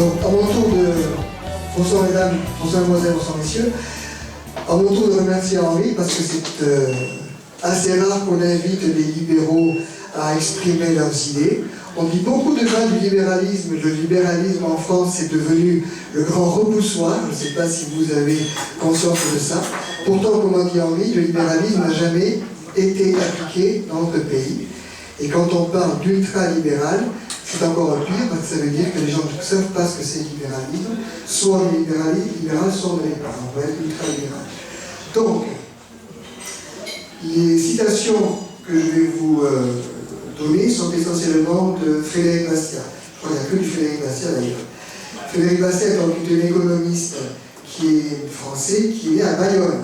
Donc, à mon tour de, bonsoir mesdames, bonsoir mesdemoiselles, bonsoir messieurs, à mon tour de remercier Henri parce que c'est assez rare qu'on invite les libéraux à exprimer leurs idées. On dit beaucoup de mal du libéralisme. Le libéralisme en France est devenu le grand repoussoir. Je ne sais pas si vous avez conscience de ça. Pourtant, comme a dit Henri, le libéralisme n'a jamais été appliqué dans notre pays. Et quand on parle d'ultra-libéral, c'est encore pire, parce que ça veut dire que les gens ne savent pas ce que c'est le libéralisme. Soit le libéral, soit on ne l'est pas. On va être ultra-libéral. Donc, les citations que je vais vous donner sont essentiellement de Frédéric Bastiat. Je crois qu'il n'y a que du Frédéric Bastiat d'ailleurs. Frédéric Bastiat est un économiste qui est français, qui est né à Bayonne,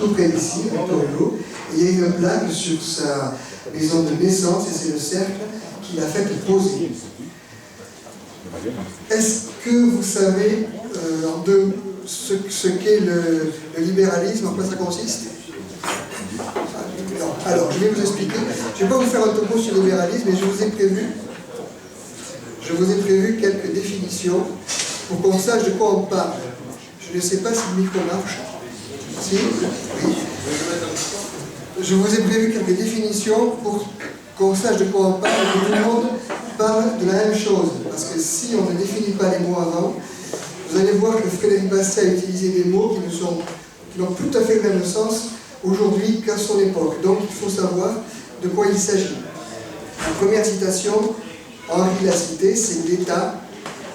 tout près d'ici, à Victor-Hugo. Il y a une plaque sur sa maison de naissance, et c'est le cercle qu'il a fait poser. Est-ce que vous savez ce qu'est le libéralisme, en quoi ça consiste? Non. Alors, je vais vous expliquer. Je ne vais pas vous faire un topo sur le libéralisme, mais je vous ai prévu quelques définitions pour qu'on sache de quoi on parle. Je ne sais pas si le micro marche. Si? Oui. Je vous ai prévu quelques définitions pour qu'on sache de quoi on parle et que tout le monde parle de la même chose. Parce que si on ne définit pas les mots avant, vous allez voir que Frédéric Bastiat a utilisé des mots qui n'ont tout à fait le même sens aujourd'hui qu'à son époque. Donc il faut savoir de quoi il s'agit. La première citation, Henri l'a citée, c'est l'État.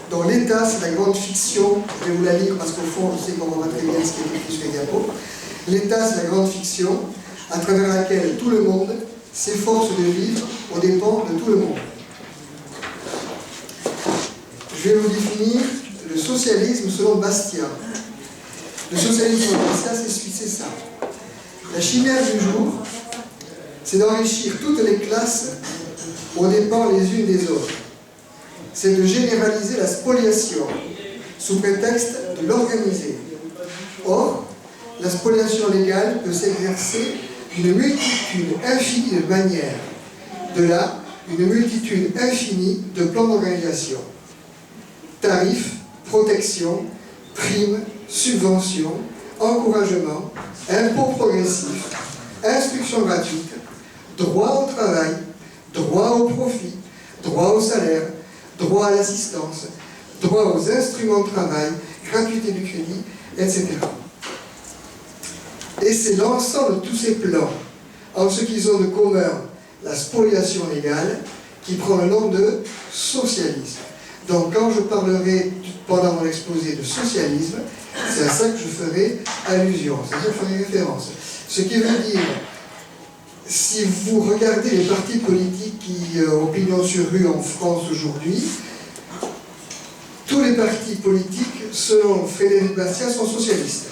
Donc l'État, c'est la grande fiction. Je vais vous la lire parce qu'au fond, je sais qu'on voit très bien ce qui est écrit sur les diapos. L'État, c'est la grande fiction à travers laquelle tout le monde s'efforce de vivre aux dépens de tout le monde. Je vais vous définir le socialisme selon Bastiat. Le socialisme selon Bastiat, c'est ça. La chimère du jour, c'est d'enrichir toutes les classes aux dépens les unes des autres. C'est de généraliser la spoliation sous prétexte de l'organiser. Or, la spoliation légale peut s'exercer d'une multitude infinie de manières. De là, une multitude infinie de plans d'organisation. Tarifs, protection, primes, subventions, encouragement, impôts progressifs, instruction gratuite, droit au travail, droit au profit, droit au salaire, droit à l'assistance, droit aux instruments de travail, gratuité du crédit, etc. Et c'est l'ensemble de tous ces plans, en ce qu'ils ont de commun la spoliation légale, qui prend le nom de socialisme. Donc quand je parlerai pendant mon exposé de socialisme, c'est à ça que je ferai allusion, c'est à ça que je ferai référence. Ce qui veut dire, si vous regardez les partis politiques qui ont pignon sur rue en France aujourd'hui, tous les partis politiques, selon Frédéric Bastiat, sont socialistes.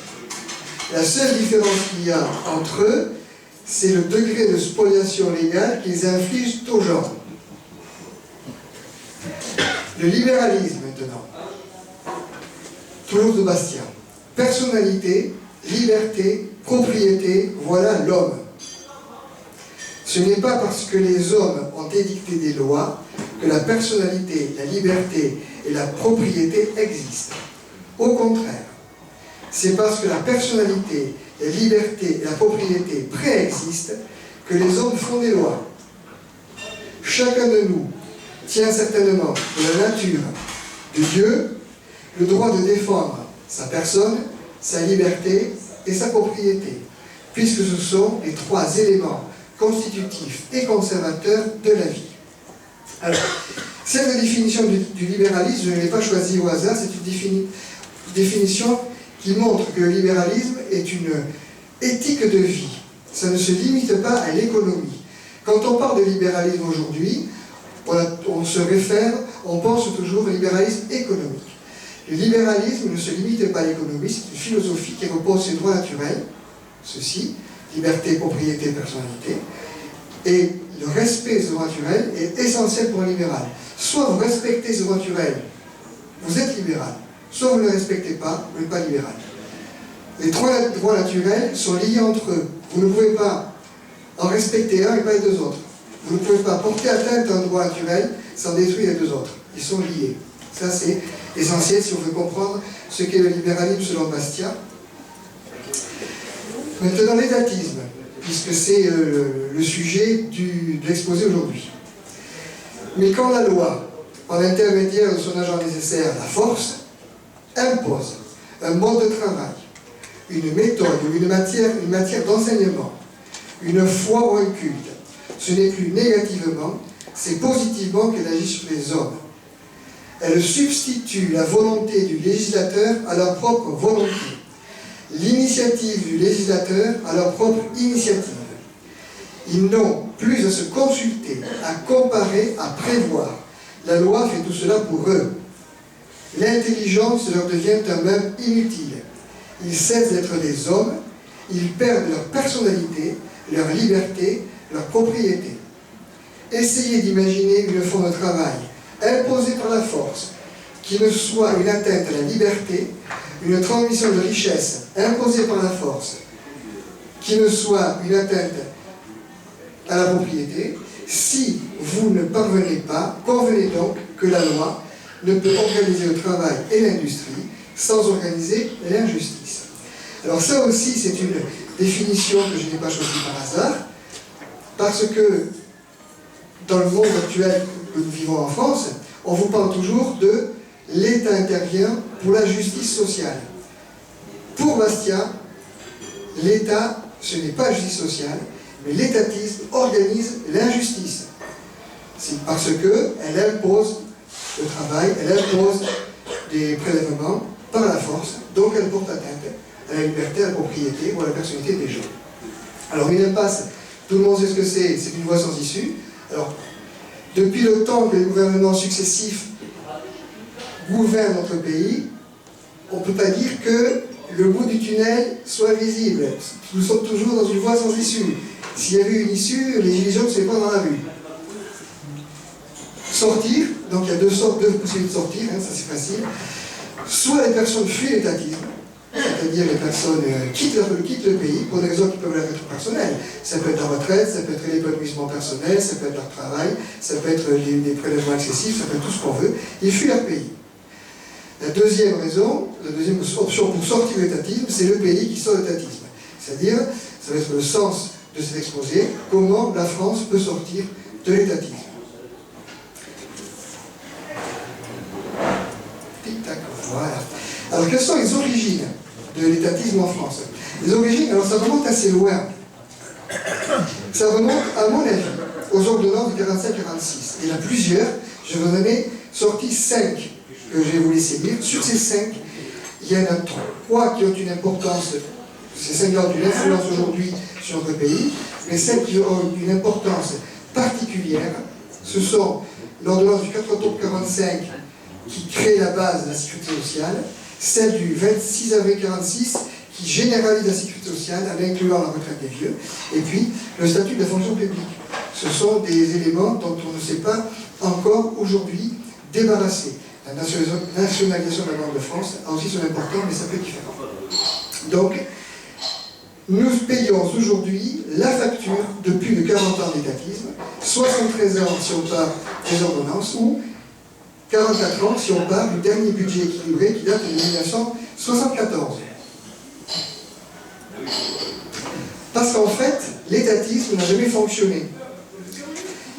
La seule différence qu'il y a entre eux, c'est le degré de spoliation légale qu'ils infligent aux gens. Le libéralisme, maintenant. Toulouse de Bastiat. Personnalité, liberté, propriété, voilà l'homme. Ce n'est pas parce que les hommes ont édicté des lois que la personnalité, la liberté et la propriété existent. Au contraire, c'est parce que la personnalité, la liberté et la propriété préexistent que les hommes font des lois. Chacun de nous tient certainement de la nature de Dieu le droit de défendre sa personne, sa liberté et sa propriété, puisque ce sont les trois éléments constitutifs et conservateurs de la vie. Alors, cette définition du libéralisme, je ne l'ai pas choisie au hasard, c'est une définition qui montre que le libéralisme est une éthique de vie. Ça ne se limite pas à l'économie. Quand on parle de libéralisme aujourd'hui, on pense toujours au libéralisme économique. Le libéralisme ne se limite pas à l'économie, c'est une philosophie qui repose sur les droits naturels, ceci, liberté, propriété, personnalité, et le respect des droits naturels est essentiel pour un libéral. Soit vous respectez ces droits naturels, vous êtes libéral, soit vous ne les respectez pas, vous n'êtes pas libéral. Les trois droits naturels sont liés entre eux. Vous ne pouvez pas en respecter un et pas les deux autres. Vous ne pouvez pas porter atteinte à un droit naturel sans détruire les deux autres. Ils sont liés. Ça, c'est essentiel si on veut comprendre ce qu'est le libéralisme selon Bastiat. Maintenant, l'étatisme, puisque c'est le sujet de l'exposé aujourd'hui. Mais quand la loi, en intermédiaire de son agent nécessaire, la force, impose un mode de travail, une méthode ou une matière d'enseignement, une foi ou un culte, ce n'est plus négativement, c'est positivement qu'elle agit sur les hommes. Elle substitue la volonté du législateur à leur propre volonté, l'initiative du législateur à leur propre initiative. Ils n'ont plus à se consulter, à comparer, à prévoir. La loi fait tout cela pour eux. L'intelligence leur devient un même inutile. Ils cessent d'être des hommes, ils perdent leur personnalité, leur liberté, leur propriété. Essayez d'imaginer une forme de travail imposée par la force, qui ne soit une atteinte à la liberté, une transmission de richesse imposée par la force, qui ne soit une atteinte à la propriété. Si vous ne parvenez pas, convenez donc que la loi ne peut organiser le travail et l'industrie sans organiser l'injustice. Alors ça aussi, c'est une définition que je n'ai pas choisie par hasard, parce que dans le monde actuel que nous vivons en France, on vous parle toujours de l'État intervient pour la justice sociale. Pour Bastiat, l'État, ce n'est pas la justice sociale, mais l'étatisme organise l'injustice. C'est parce qu'elle impose le travail, elle impose des prélèvements par la force, donc elle porte atteinte à la liberté, à la propriété ou à la personnalité des gens. Alors une impasse, tout le monde sait ce que c'est une voie sans issue. Alors, depuis le temps que les gouvernements successifs gouvernent notre pays, on ne peut pas dire que le bout du tunnel soit visible. Nous sommes toujours dans une voie sans issue. S'il y avait une issue, les gilets jaunes ne seraient pas dans la rue. Sortir, donc il y a deux possibilités de sortir, hein, ça c'est facile. Soit les personnes fuient l'étatisme, c'est-à-dire les personnes quittent le pays pour des raisons qui peuvent être personnelles. Ça peut être la retraite, ça peut être l'épanouissement personnel, ça peut être leur travail, ça peut être les prélèvements excessifs, ça peut être tout ce qu'on veut. Ils fuient leur pays. La deuxième raison, la deuxième option pour sortir de l'étatisme, c'est le pays qui sort de l'étatisme. C'est-à-dire, ça va être le sens de cet exposé, comment la France peut sortir de l'étatisme. Tic-tac, voilà. Alors, quelles sont les origines de l'étatisme en France? Les origines, alors ça remonte assez loin. Ça remonte, à mon avis, aux ordonnances de 45-46. Il y en a plusieurs, je vous en ai sorti 5 que je vais vous laisser lire. Sur ces 5, il y en a 3 qui ont une importance, ces 5 ont une influence aujourd'hui sur notre pays, mais celles qui ont une importance particulière, ce sont l'ordonnance du 4 octobre 45 qui crée la base de la sécurité sociale, celle du 26 avril 46 qui généralise la sécurité sociale en incluant la retraite des vieux, et puis le statut de la fonction publique. Ce sont des éléments dont on ne s'est pas encore aujourd'hui débarrassé. La nationalisation de la Banque de France a aussi son importance, mais ça peut être différent. Donc, nous payons aujourd'hui la facture de plus de 40 ans d'étatisme, 73 ans si on part des ordonnances, ou 44 ans si on part du dernier budget équilibré qui date de 1974. Parce qu'en fait, l'étatisme n'a jamais fonctionné.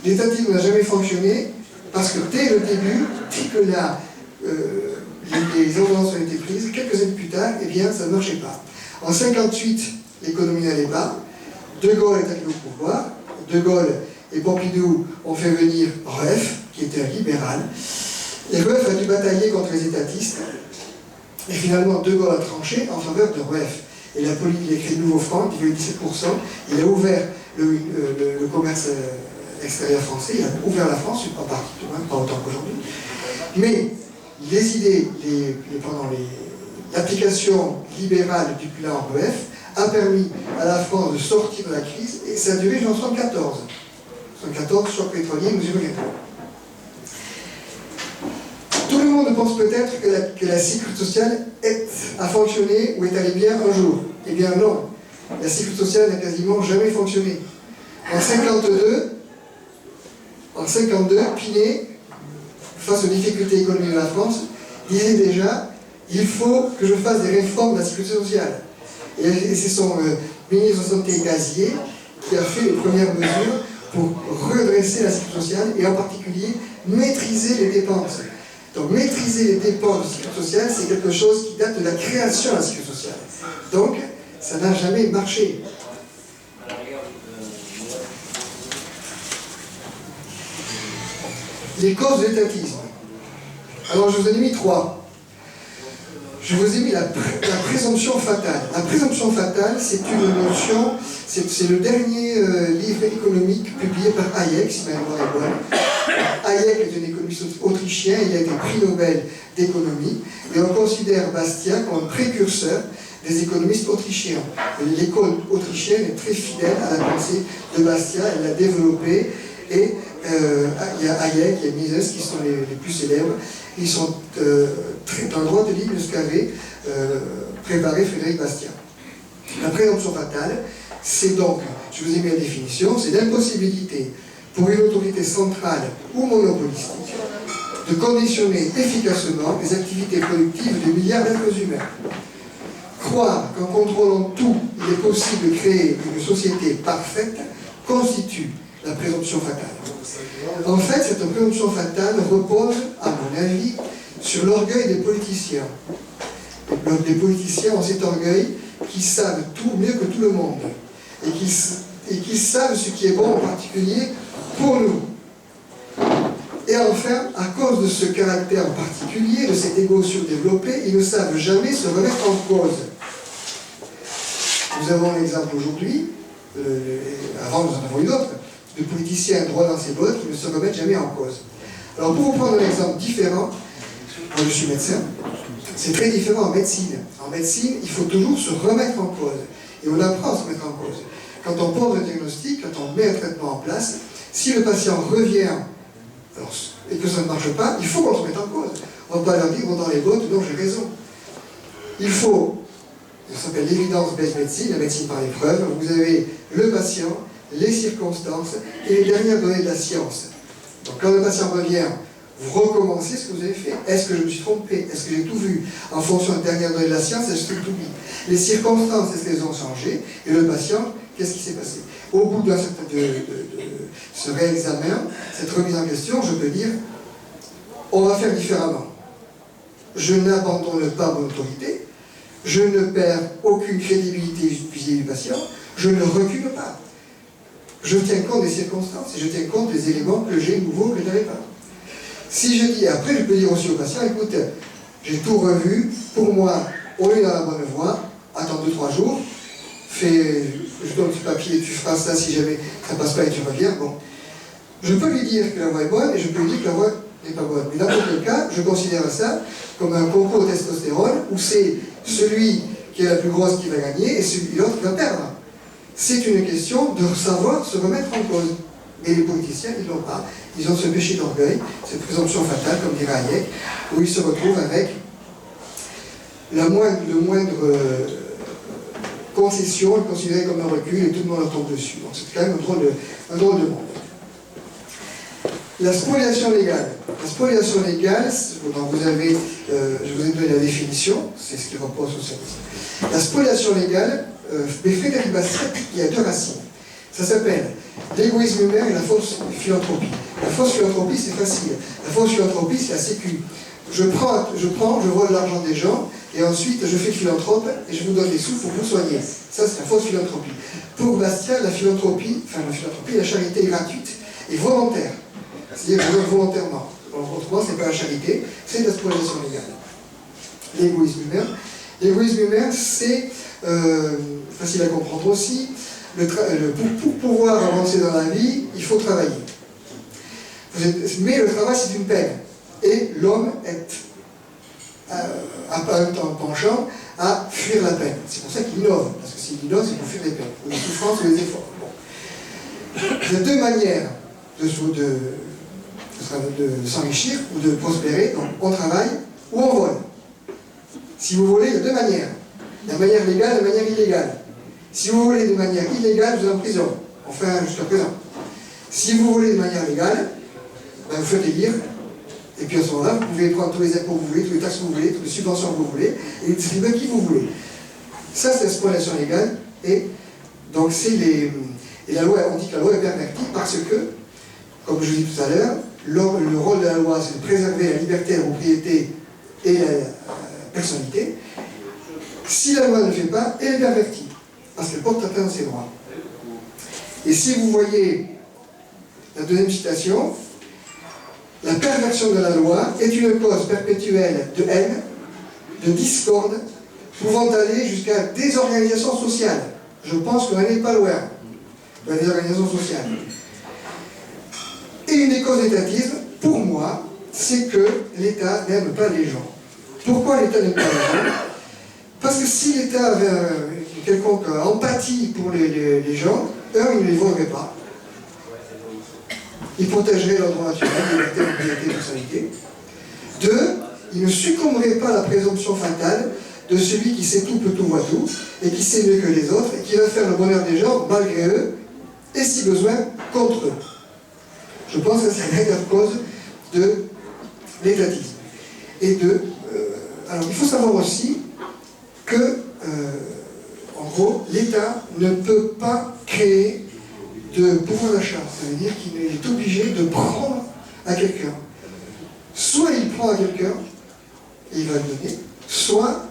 L'étatisme n'a jamais fonctionné parce que dès le début, dès que les ordonnances ont été prises, quelques années plus tard, eh bien, ça ne marchait pas. En 1958, l'économie n'allait pas. De Gaulle est arrivé au pouvoir. De Gaulle et Pompidou ont fait venir Rueff, qui était un libéral. Et Rueff a dû batailler contre les étatistes. Et finalement, De Gaulle a tranché en faveur de Rueff. Et il a créé le nouveau franc qui veut 17%. Il a ouvert le commerce extérieur français. Il a ouvert la France, en partie, pas autant qu'aujourd'hui. Mais les idées, pendant l'application libérale du plan Rueff a permis à la France de sortir de la crise, et ça a duré jusqu'en 1974. 1974, choc pétrolier, nous y reviendrons. Tout le monde pense peut-être que la sécurité sociale a fonctionné ou est allée bien un jour. Eh bien non, la sécurité sociale n'a quasiment jamais fonctionné. En 1952, Pinet face aux difficultés économiques de la France, disait déjà il faut que je fasse des réformes de la sécurité sociale. Et c'est son ministre de Santé Gazier qui a fait les premières mesures pour redresser la sécurité sociale et en particulier maîtriser les dépenses. Donc maîtriser les dépenses de la sécurité sociale, c'est quelque chose qui date de la création de la sécurité sociale. Donc ça n'a jamais marché. Les causes de l'étatisme. Alors je vous en ai mis 3. Je vous ai mis la présomption fatale. La présomption fatale, c'est une notion, c'est le dernier livre économique publié par Hayek, si ma mémoire est bonne. Hayek est un économiste autrichien, il a été prix Nobel d'économie, et on considère Bastiat comme un précurseur des économistes autrichiens. L'école autrichienne est très fidèle à la pensée de Bastiat, elle l'a développée, et il y a Hayek, il y a Mises qui sont les plus célèbres. Ils sont dans le droit de ligne de ce qu'avait préparé Frédéric Bastiat. La présomption fatale, c'est donc, je vous ai mis la définition, c'est l'impossibilité pour une autorité centrale ou monopolistique de conditionner efficacement les activités productives de milliards d'êtres humains. Croire qu'en contrôlant tout, il est possible de créer une société parfaite constitue la présomption fatale. En fait, cette présomption fatale repose, à mon avis, sur l'orgueil des politiciens. Les politiciens ont cet orgueil qui savent tout mieux que tout le monde et qui savent ce qui est bon en particulier pour nous. Et enfin, à cause de ce caractère particulier, de cet égo surdéveloppé, ils ne savent jamais se remettre en cause. Nous avons l'exemple aujourd'hui, avant nous en avons eu d'autres, de politiciens droit dans ses bottes qui ne se remettent jamais en cause. Alors pour vous prendre un exemple différent, moi je suis médecin, c'est très différent en médecine. En médecine, il faut toujours se remettre en cause. Et on apprend à se mettre en cause. Quand on pose un diagnostic, quand on met un traitement en place, si le patient revient et que ça ne marche pas, il faut qu'on se mette en cause. On ne va pas leur dire, bon, dans les bottes, non, j'ai raison. Il faut, ça s'appelle l'évidence-based médecine, la médecine par l'épreuve, vous avez le patient, les circonstances et les dernières données de la science. Donc quand le patient revient, vous recommencez ce que vous avez fait. Est-ce que je me suis trompé? Est-ce que j'ai tout vu? En fonction des dernières données de la science, est-ce que j'ai tout vu? Les circonstances, est-ce qu'elles ont changé? Et le patient, qu'est-ce qui s'est passé? Au bout de ce réexamen, cette remise en question, je peux dire, on va faire différemment. Je n'abandonne pas mon autorité, je ne perds aucune crédibilité vis-à-vis du patient, je ne recule pas. Je tiens compte des circonstances et je tiens compte des éléments que j'ai nouveaux que je n'avais pas. Si je dis, après je peux dire aussi au patient, écoute, j'ai tout revu, pour moi, on est dans la bonne voie, attends 2-3 jours, je donne ce papier, tu feras ça si jamais ça ne passe pas et tu reviens. Bon. Je peux lui dire que la voie est bonne et je peux lui dire que la voie n'est pas bonne. Mais dans aucun cas, je considère ça comme un concours de testostérone où c'est celui qui est la plus grosse qui va gagner et l'autre qui va perdre. C'est une question de savoir se remettre en cause. Et les politiciens, ils n'ont pas. Ils ont ce péché d'orgueil, cette présomption fatale, comme dirait Hayek, où ils se retrouvent avec le moindre concession est considérée comme un recul et tout le monde leur tombe dessus. Donc c'est quand même un drôle de monde. La spoliation légale. La spoliation légale, donc vous avez, je vous ai donné la définition, c'est ce qui repose sur service. La spoliation légale, mais Frédéric Bastiat, il y a deux racines. Ça s'appelle l'égoïsme humain et la fausse philanthropie. La fausse philanthropie, c'est facile. La fausse philanthropie, c'est la sécu. Je vole l'argent des gens, et ensuite je fais philanthrope, et je vous donne des sous pour vous soigner. Ça, c'est la fausse philanthropie. Pour Bastiat, la philanthropie, la charité est gratuite et volontaire. C'est-à-dire que je donne volontairement. Autrement, ce n'est pas la charité, c'est la spoliation légale. L'égoïsme humain. L'égoïsme humain, c'est facile à comprendre aussi. Pour pouvoir avancer dans la vie, il faut travailler. Mais le travail, c'est une peine. Et l'homme est un temps penchant à fuir la peine. C'est pour ça qu'il innove. Parce que s'il innove, c'est pour fuir les peines. Ou les souffrances ou les efforts. Bon. Il y a deux manières de s'enrichir ou de prospérer. Donc, on travaille ou on vole. Si vous volez, il y a deux manières. La manière légale et la manière illégale. Si vous volez de manière illégale, vous êtes en prison. Enfin, jusqu'à présent. Si vous volez de manière légale, ben vous faites élire Et puis à ce moment-là, vous pouvez prendre tous les impôts que vous voulez, toutes les taxes que vous voulez, toutes les subventions que vous voulez, et les distribuer à qui vous voulez. Ça, c'est la spoliation légale, et donc c'est les... Et la loi, on dit que la loi est pervertie parce que, comme je vous dis tout à l'heure, le rôle de la loi, c'est de préserver la liberté, la propriété et la personnalité. Si la loi ne le fait pas, elle est pervertie, parce qu'elle porte atteinte à ses droits. Et si vous voyez la deuxième citation, la perversion de la loi est une cause perpétuelle de haine, de discorde, pouvant aller jusqu'à désorganisation sociale. Je pense qu'on n'est pas loin de la désorganisation sociale. Et une des causes d'étatisme, pour moi, c'est que l'État n'aime pas les gens. Pourquoi l'État n'aime pas les gens? Parce que si l'État avait une quelconque empathie pour les gens, il ne les voudrait pas. Il protégerait leur droit naturel, liberté, propriété, personnalité. 2, il ne succomberait pas à la présomption fatale de celui qui sait tout, peut tout, voit tout, et qui sait mieux que les autres, et qui va faire le bonheur des gens malgré eux, et si besoin, contre eux. Je pense que c'est la dernière cause de l'étatisme. Et alors il faut savoir aussi que, en gros, l'État ne peut pas créer de pouvoir d'achat. Ça veut dire qu'il est obligé de prendre à quelqu'un. Soit il prend à quelqu'un, et il va le donner, soit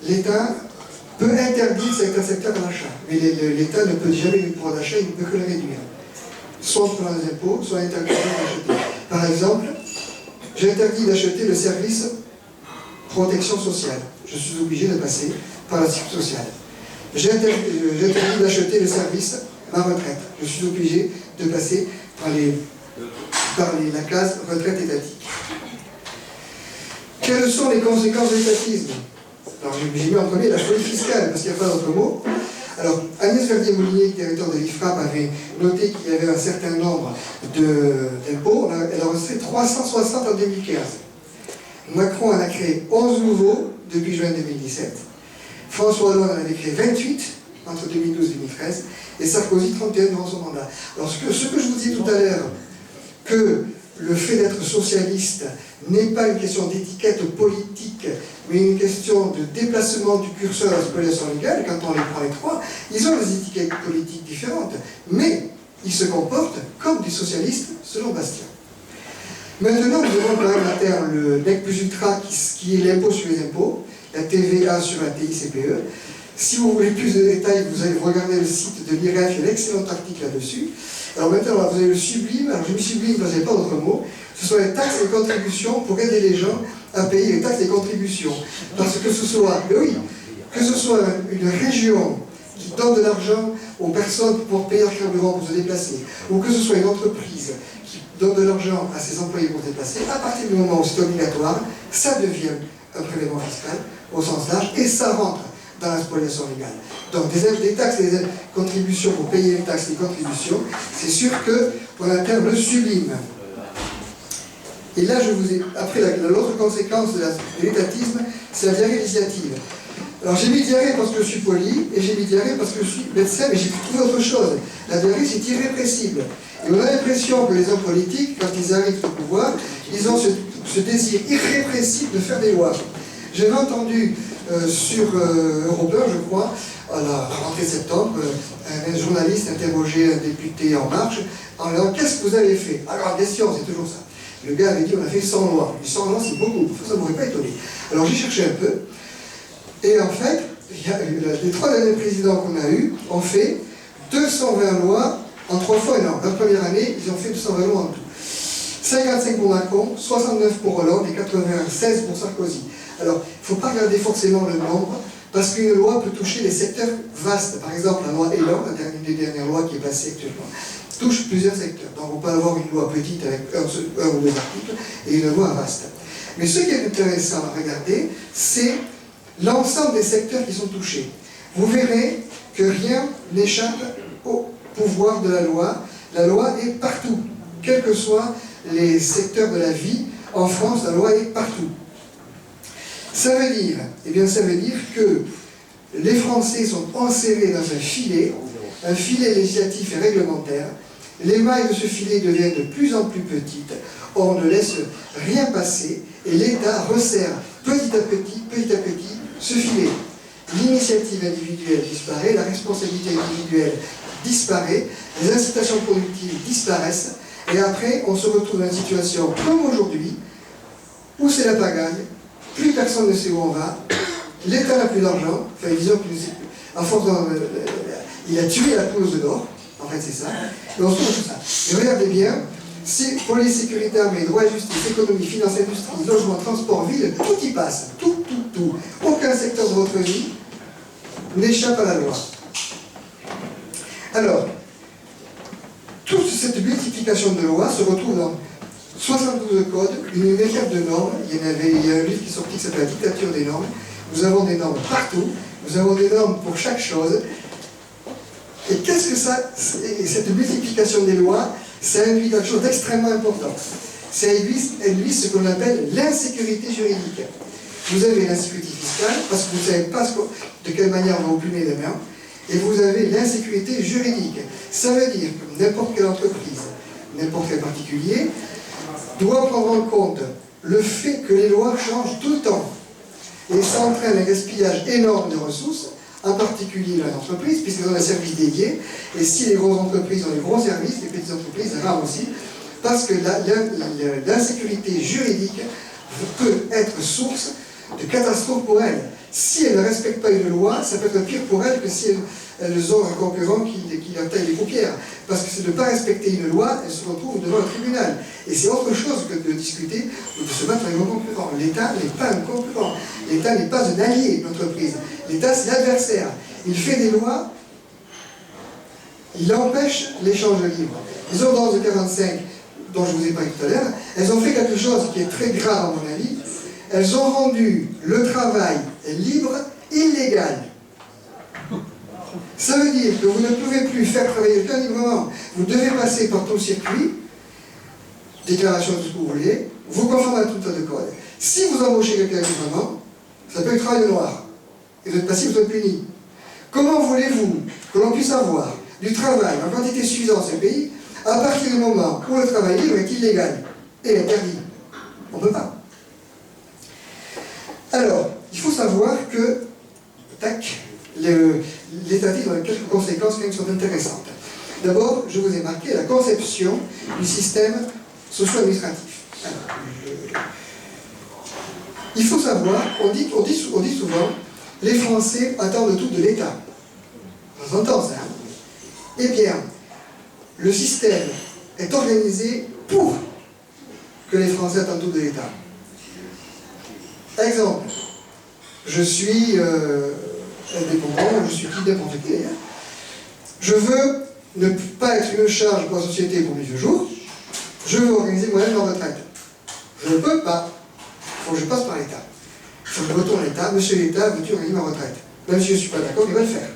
l'État peut interdire certains secteurs d'achat. Mais l'État ne peut jamais le pouvoir d'achat, il ne peut que le réduire. Soit en prenant des impôts, soit interdire d'acheter. Par exemple, j'interdis d'acheter le service protection sociale. Je suis obligé de passer par la sécurité sociale. J'interdis d'acheter le service ma retraite. Je suis obligé de passer par la case retraite étatique. Quelles sont les conséquences de l'étatisme? Alors j'ai mis en premier la folie fiscale, parce qu'il n'y a pas d'autre mot. Alors Agnès Verdier-Molinier, directeur de l'IFRAP, avait noté qu'il y avait un certain nombre d'impôts. Elle a reçu 360 en 2015. Macron en a créé 11 nouveaux depuis juin 2017. François Hollande en avait créé 28 entre 2012 et 2013. Et Sarkozy 31 durant son mandat. Alors ce que je vous dis tout à l'heure, que le fait d'être socialiste n'est pas une question d'étiquette politique, mais une question de déplacement du curseur à la spoliation légale. Quand on les prend les trois, ils ont des étiquettes politiques différentes, mais ils se comportent comme des socialistes selon Bastien. Maintenant, nous avons quand même à terre le nec plus ultra qui est l'impôt sur les impôts, la TVA sur la TICPE. Si vous voulez plus de détails, vous allez regarder le site de l'IREF, il y a un excellent article là-dessus. Alors maintenant, vous avez le sublime, alors je me sublime parce qu'il n'y a pas d'autre mot, ce sont les taxes et contributions pour aider les gens à payer les taxes et contributions. Parce que ce soit, que ce soit une région qui donne de l'argent aux personnes pour payer leur carburant pour se déplacer, ou que ce soit une entreprise qui donne de l'argent à ses employés pour se déplacer, à partir du moment où c'est obligatoire, ça devient un prélèvement fiscal au sens large, et ça rentre dans la spoliation légale. Donc des taxes et des contributions pour payer les taxes et les contributions, c'est sûr qu'on atteint le sublime. Et là, après, l'autre conséquence de l'étatisme, c'est la diarrhée législative. Alors j'ai mis diarrhée parce que je suis poli, et j'ai mis diarrhée parce que je suis médecin, mais j'ai trouvé autre chose. La diarrhée, c'est irrépressible. Et on a l'impression que les hommes politiques, quand ils arrivent au pouvoir, ils ont ce désir irrépressible de faire des lois. J'avais entendu sur Europe 1, je crois, à la rentrée septembre, un journaliste interrogeait un député En Marche en lui disant « Qu'est-ce que vous avez fait ?» Alors, question, c'est toujours ça. Le gars avait dit « On a fait 100 lois. » 100 lois, c'est beaucoup. Ça ne m'aurait pas étonné. Alors, j'ai cherché un peu. Et en fait, les 3 derniers présidents qu'on a eus ont fait 220 lois en 3 fois. Non, la première année, ils ont fait 220 lois en tout. 55 pour Macron, 69 pour Hollande et 96 pour Sarkozy. Alors, il ne faut pas regarder forcément le nombre, parce qu'une loi peut toucher des secteurs vastes. Par exemple, la loi Elan, une des dernières lois qui est passée actuellement, touche plusieurs secteurs. Donc, on peut avoir une loi petite avec un ou deux articles et une loi vaste. Mais ce qui est intéressant à regarder, c'est l'ensemble des secteurs qui sont touchés. Vous verrez que rien n'échappe au pouvoir de la loi. La loi est partout. Quels que soient les secteurs de la vie, en France, la loi est partout. Ça veut dire, ça veut dire que les Français sont enserrés dans un filet législatif et réglementaire. Les mailles de ce filet deviennent de plus en plus petites, on ne laisse rien passer et l'État resserre petit à petit ce filet. L'initiative individuelle disparaît, la responsabilité individuelle disparaît, les incitations productives disparaissent, et après on se retrouve dans une situation comme aujourd'hui, où c'est la pagaille, plus personne ne sait où on va, l'État n'a plus d'argent, enfin disons qu'il ne sait plus, à force il a tué la poule de l'or, en fait c'est ça, et on se trouve tout ça. Et regardez bien, c'est police, sécurité, armée, droit et justice, économie, finance, industrie, logement, transport, ville, tout y passe, tout. Aucun secteur de votre vie n'échappe à la loi. Alors, toute cette multiplication de lois se retrouve dans 72 codes, une myriade de normes. Il y a un livre qui est sorti qui s'appelle La dictature des normes. Nous avons des normes partout, nous avons des normes pour chaque chose. Et qu'est-ce que ça, cette multiplication des lois, ça induit quelque chose d'extrêmement important. Ça induit ce qu'on appelle l'insécurité juridique. Vous avez l'insécurité fiscale, parce que vous ne savez pas de quelle manière on va vous plumer les mains, et vous avez l'insécurité juridique. Ça veut dire que n'importe quelle entreprise, n'importe quel particulier, doit prendre en compte le fait que les lois changent tout le temps. Et ça entraîne un gaspillage énorme de ressources, en particulier dans les entreprises, puisqu'elles ont des services dédiés, et si les grosses entreprises ont des gros services, les petites entreprises rares aussi, parce que l'insécurité juridique peut être source de catastrophes pour elles. Si elles ne respectent pas une loi, ça peut être pire pour elles que si elles ont un concurrent qui leur taille les paupières. Parce que c'est de ne pas respecter une loi, elles se retrouvent devant un tribunal. Et c'est autre chose que de discuter ou de se battre avec un concurrent. L'État n'est pas un concurrent. L'État n'est pas un allié de l'entreprise. L'État, c'est l'adversaire. Il fait des lois, il empêche l'échange libre. Les ordonnances de 45, dont je vous ai parlé tout à l'heure, elles ont fait quelque chose qui est très grave à mon avis. Elles ont rendu le travail libre illégal. Ça veut dire que vous ne pouvez plus faire travailler quelqu'un librement. Vous devez passer par tout le circuit, déclaration de tout ce que vous voulez, vous conformez à tout un tas de codes. Si vous embauchez quelqu'un librement, ça peut être travail noir. Et vous êtes passible, vous êtes puni. Comment voulez-vous que l'on puisse avoir du travail en quantité suffisante dans ce pays à partir du moment où le travail libre est illégal et interdit? On ne peut pas. Alors, il faut savoir que, l'État dit dans quelques conséquences qui sont intéressantes. D'abord, je vous ai marqué la conception du système socio-administratif. Il faut savoir, on dit souvent, les Français attendent tout de l'État. On entend ça. Hein? Eh bien, le système est organisé pour que les Français attendent tout de l'État. Exemple, je suis indépendant, je suis qui n'importe qui. Hein. Je veux ne pas être une charge pour la société pour mes vieux jours, je veux organiser moi-même ma retraite. Je ne peux pas, il faut que je passe par l'État. Il faut que je retourne à l'État, monsieur l'État, veux-tu organiser ma retraite? Même si je ne suis pas d'accord, il va le faire.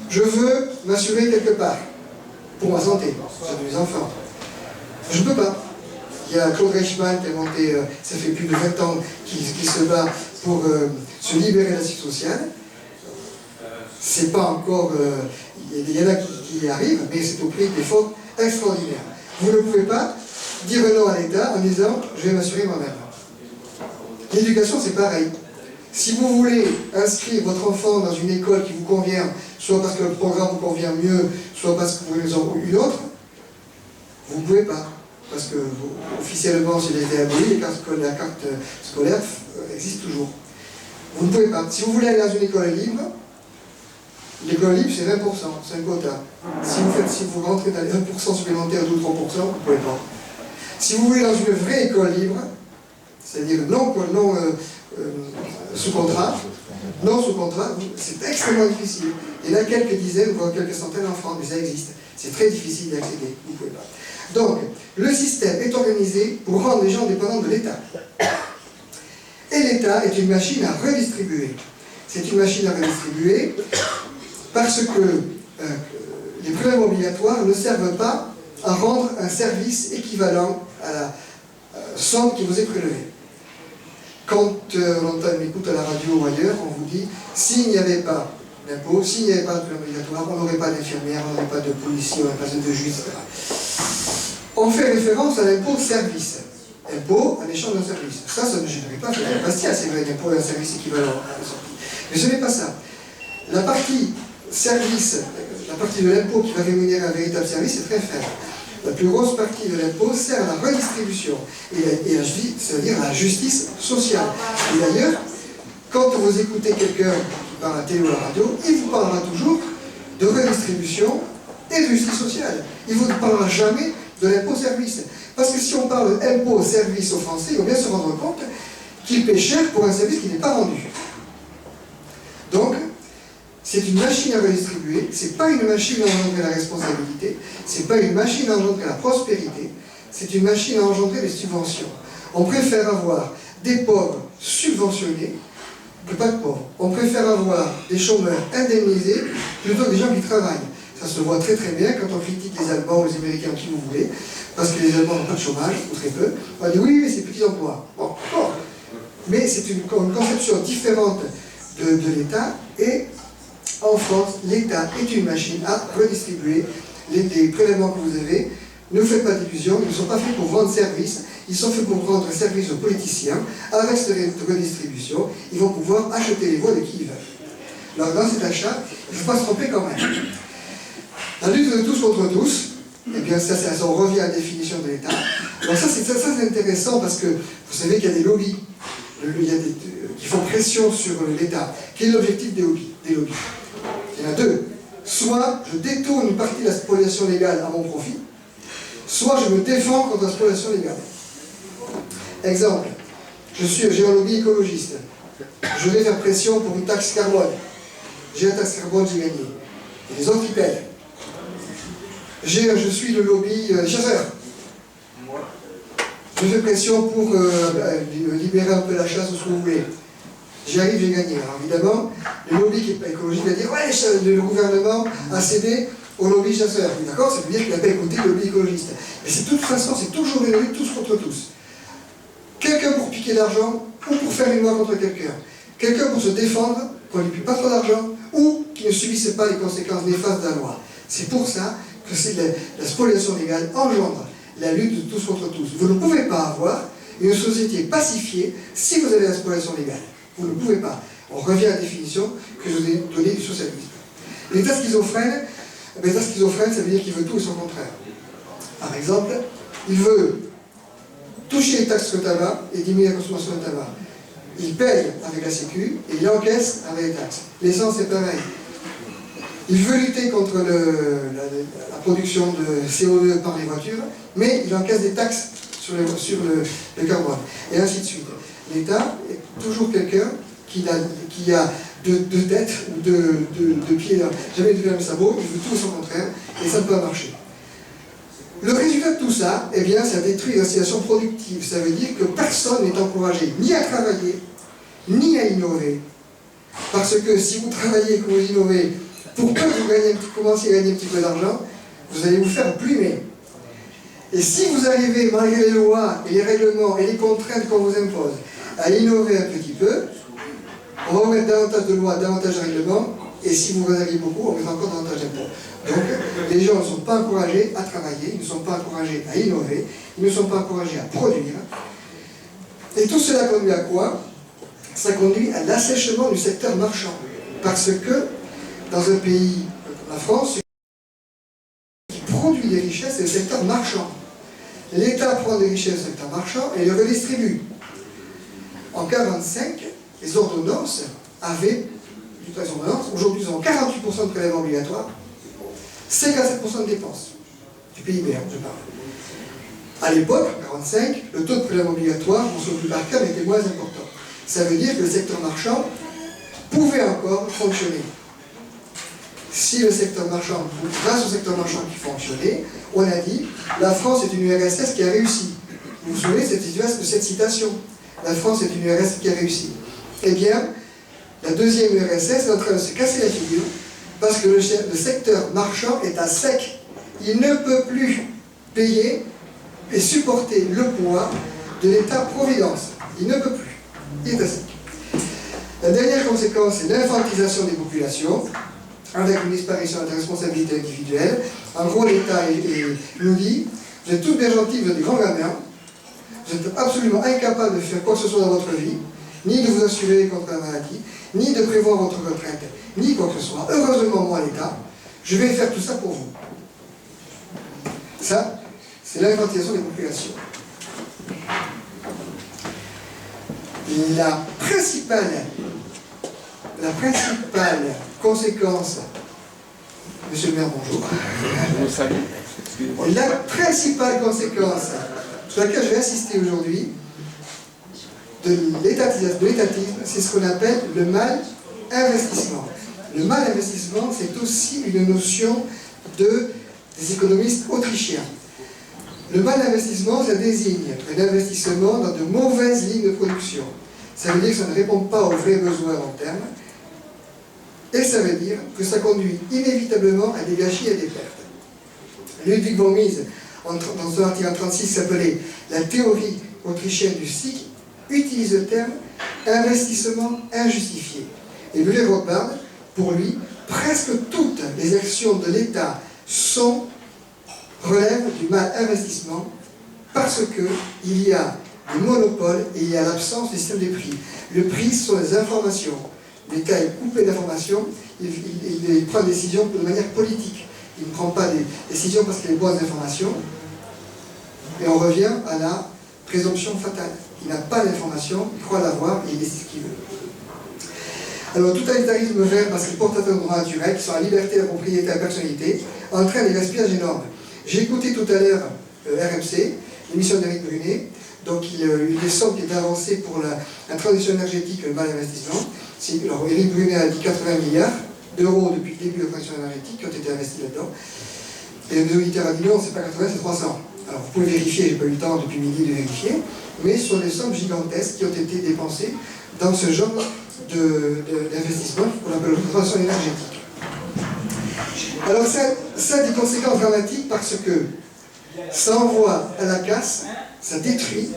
Je veux m'assurer quelque part, pour ma santé, pour mes enfants. Je ne peux pas. Il y a Claude Reichmann qui a monté, ça fait plus de 20 ans, qui se bat pour se libérer de la sécurité sociale. C'est pas encore... il y en a qui y arrivent, mais c'est au prix d'efforts extraordinaires. Vous ne pouvez pas dire non à l'État en disant « je vais m'assurer moi-même ». L'éducation, c'est pareil. Si vous voulez inscrire votre enfant dans une école qui vous convient, soit parce que le programme vous convient mieux, soit parce que vous voulez en une autre, vous ne pouvez pas. Parce que officiellement, s'il a été aboli, la carte scolaire existe toujours. Vous ne pouvez pas. Si vous voulez aller dans une école libre, l'école libre, c'est 20%, c'est un quota. Si vous rentrez dans les 1% supplémentaires ou 3%, vous ne pouvez pas. Si vous voulez dans une vraie école libre, c'est-à-dire non sous contrat, c'est extrêmement difficile. Il y en a quelques dizaines, voire quelques centaines en France, mais ça existe. C'est très difficile d'y accéder, vous ne pouvez pas. Donc, le système est organisé pour rendre les gens dépendants de l'État. Et l'État est une machine à redistribuer. C'est une machine à redistribuer parce que les prélèvements obligatoires ne servent pas à rendre un service équivalent à la somme qui vous est prélevée. Quand on écoute à la radio ou ailleurs, on vous dit s'il n'y avait pas d'impôt, s'il n'y avait pas de prélèvement obligatoire, on n'aurait pas d'infirmière, on n'aurait pas de policier, on n'aurait pas de juge, etc. On fait référence à l'impôt service. Impôt en échange d'un service. Ça ne génère pas faire Bastia, c'est vrai, l'impôt et un service équivalent à la sortie. Mais ce n'est pas ça. La partie service, la partie de l'impôt qui va rémunérer un véritable service est très faible. La plus grosse partie de l'impôt sert à la redistribution, c'est-à-dire à la justice sociale. Et d'ailleurs, quand vous écoutez quelqu'un qui parle à la télé ou à la radio, il vous parlera toujours de redistribution et de justice sociale. Il ne vous parlera jamais de l'impôt-service. Parce que si on parle d'impôt-service aux Français, ils vont bien se rendre compte qu'ils paient cher pour un service qui n'est pas rendu. Donc, c'est une machine à redistribuer, c'est pas une machine à engendrer la responsabilité, c'est pas une machine à engendrer la prospérité, c'est une machine à engendrer les subventions. On préfère avoir des pauvres subventionnés que pas de pauvres. On préfère avoir des chômeurs indemnisés plutôt que des gens qui travaillent. Ça se voit très très bien quand on critique les Allemands ou les Américains, qui vous voulez, parce que les Allemands n'ont pas de chômage, ou très peu. On dit oui, mais c'est petits emplois. Bon, d'accord. Mais c'est une conception différente de l'État, et en France, l'État est une machine à redistribuer les prélèvements que vous avez. Ne vous faites pas d'illusions, ils ne sont pas faits pour rendre service, ils sont faits pour rendre service aux politiciens. Avec cette redistribution, ils vont pouvoir acheter les voix de qui ils veulent. Alors dans cet achat, il ne faut pas se tromper quand même. La lutte de tous contre tous, eh bien ça on revient à la définition de l'État. Alors ça c'est intéressant parce que vous savez qu'il y a des lobbies, qui font pression sur l'État. Quel est l'objectif des lobbies? Il y en a deux. Soit je détourne une partie de la spoliation légale à mon profit, soit je me défends contre la spoliation légale. Exemple, j'ai un lobby écologiste. Je vais faire pression pour une taxe carbone. J'ai la taxe carbone, j'ai gagné. Et les autres, ils payent. Je suis le lobby des chasseurs. Je fais pression pour libérer un peu la chasse ou ce que vous voulez. J'y arrive, j'ai gagné. Alors évidemment, le lobby qui n'est pas écologique va dire « Ouais, le gouvernement a cédé au lobby chasseur. » D'accord? Ça veut dire qu'il n'a pas écouté le lobby écologiste. Mais de toute façon, c'est toujours une lutte tous contre tous. Quelqu'un pour piquer de l'argent ou pour faire une loi contre quelqu'un. Quelqu'un pour se défendre, qu'on ne lui pique pas trop d'argent, ou qui ne subisse pas les conséquences néfastes de la loi. C'est pour ça que la spoliation légale engendre la lutte de tous contre tous. Vous ne pouvez pas avoir une société pacifiée si vous avez la spoliation légale. Vous ne pouvez pas. On revient à la définition que je vous ai donnée du socialisme. L'État schizophrène, l'État schizophrène, ça veut dire qu'il veut tout et son contraire. Par exemple, il veut toucher les taxes sur le tabac et diminuer la consommation de tabac. Il paye avec la Sécu et il encaisse avec les taxes. L'essence, c'est pareil. Il veut lutter contre la production de CO2 par les voitures, mais il encaisse des taxes sur le carbone, et ainsi de suite. L'État est toujours quelqu'un qui a deux têtes, deux pieds, jamais deux même sabot, il veut tout son contraire, et ça ne peut pas marcher. Le résultat de tout ça, eh bien, ça détruit la situation productive. Ça veut dire que personne n'est encouragé ni à travailler, ni à innover. Parce que si vous travaillez et que vous innovez, pour peu que vous commenciez à gagner un petit peu d'argent, vous allez vous faire plumer. Et si vous arrivez, malgré les lois et les règlements et les contraintes qu'on vous impose, à innover un petit peu, on va vous mettre davantage de lois, davantage de règlements, et si vous en avez beaucoup, on mettra encore davantage d'impôts. Donc, les gens ne sont pas encouragés à travailler, ils ne sont pas encouragés à innover, ils ne sont pas encouragés à produire. Et tout cela conduit à quoi? Ça conduit à l'assèchement du secteur marchand. Parce que, dans un pays comme la France, ce qui produit des richesses, c'est le secteur marchand. L'État prend des richesses du secteur marchand et les redistribue. En 1945, les ordonnances avaient, aujourd'hui ils ont 48% de prélèvements obligatoires, 57% de dépenses du PIB, je parle. À l'époque, en 1945, le taux de prélèvement obligatoire, pour son plus par cas, était moins important. Ça veut dire que le secteur marchand pouvait encore fonctionner. Si le secteur marchand, grâce au secteur marchand qui fonctionnait, on a dit la France est une URSS qui a réussi. Vous vous souvenez de cette citation? La France est une URSS qui a réussi. Eh bien, la deuxième URSS est en train de se casser la figure parce que le secteur marchand est à sec. Il ne peut plus payer et supporter le poids de l'État-providence. Il ne peut plus. Il est à sec. La dernière conséquence, c'est l'infantilisation des populations, avec une disparition de la responsabilité individuelle. En gros, l'État nous dit, Vous êtes tous bien gentils, vous êtes des grands gamins. Vous êtes absolument incapables de faire quoi que ce soit dans votre vie, ni de vous assurer contre la maladie, ni de prévoir votre retraite, ni quoi que ce soit. Heureusement, moi, l'État, je vais faire tout ça pour vous. Ça, c'est l'infantilisation des populations. La principale conséquence, monsieur le maire, bonjour. La principale conséquence sur laquelle je vais insister aujourd'hui de l'étatisme, c'est ce qu'on appelle le mal investissement. Le mal investissement, c'est aussi une notion des économistes autrichiens. Le mal investissement, ça désigne un investissement dans de mauvaises lignes de production. Ça veut dire que ça ne répond pas aux vrais besoins à long terme, et ça veut dire que ça conduit inévitablement à des gâchis et à des pertes. Ludwig von Mises, dans son article en 1936, s'appelait « La théorie autrichienne du cycle », utilise le terme « investissement injustifié ». Et Müller-Rothbard, pour lui, presque toutes les actions de l'État relèvent du mal investissement parce qu'il y a des monopoles et il y a l'absence du système des prix. Le prix, ce sont les informations. L'État est coupé d'informations, il prend des décisions de manière politique. Il ne prend pas des décisions parce qu'il y a des bonnes informations. Et on revient à la présomption fatale. Il n'a pas d'information, il croit l'avoir et il décide ce qu'il veut. Alors, le totalitarisme vert, parce qu'il porte atteinte aux droits naturels, qui sont la liberté, la propriété, la personnalité, entraîne des gaspillages énormes. J'ai écouté tout à l'heure RMC, l'émission d'Éric Brunet, donc il y a eu des sommes qui étaient avancées pour la transition énergétique, le mal investissement. Alors, Éric Brunet a dit 80 milliards d'euros depuis le début de la transition énergétique qui ont été investis là-dedans. Et le auditeurs a dit non, c'est pas 80, c'est 300. Alors, vous pouvez vérifier, j'ai pas eu le temps depuis midi de vérifier, mais ce sont des sommes gigantesques qui ont été dépensées dans ce genre d'investissement qu'on appelle la transition énergétique. Alors ça a des conséquences dramatiques parce que ça envoie à la casse, ça détruit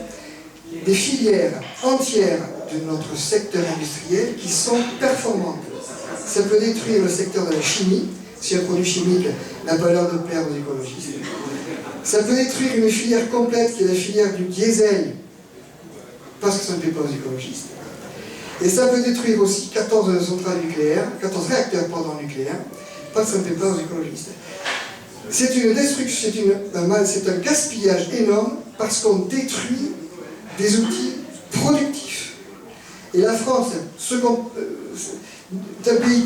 des filières entières de notre secteur industriel qui sont performantes. Ça peut détruire le secteur de la chimie, si un produit chimique n'a pas l'air de plaire aux écologistes. Ça peut détruire une filière complète qui est la filière du diesel, parce que ça ne plaît pas aux écologistes. Et ça peut détruire aussi 14 centrales nucléaires, 14 réacteurs nucléaires, parce que ça ne plaît pas aux écologistes. C'est une destruction, c'est un gaspillage énorme parce qu'on détruit des outils productifs. Et la France, est un pays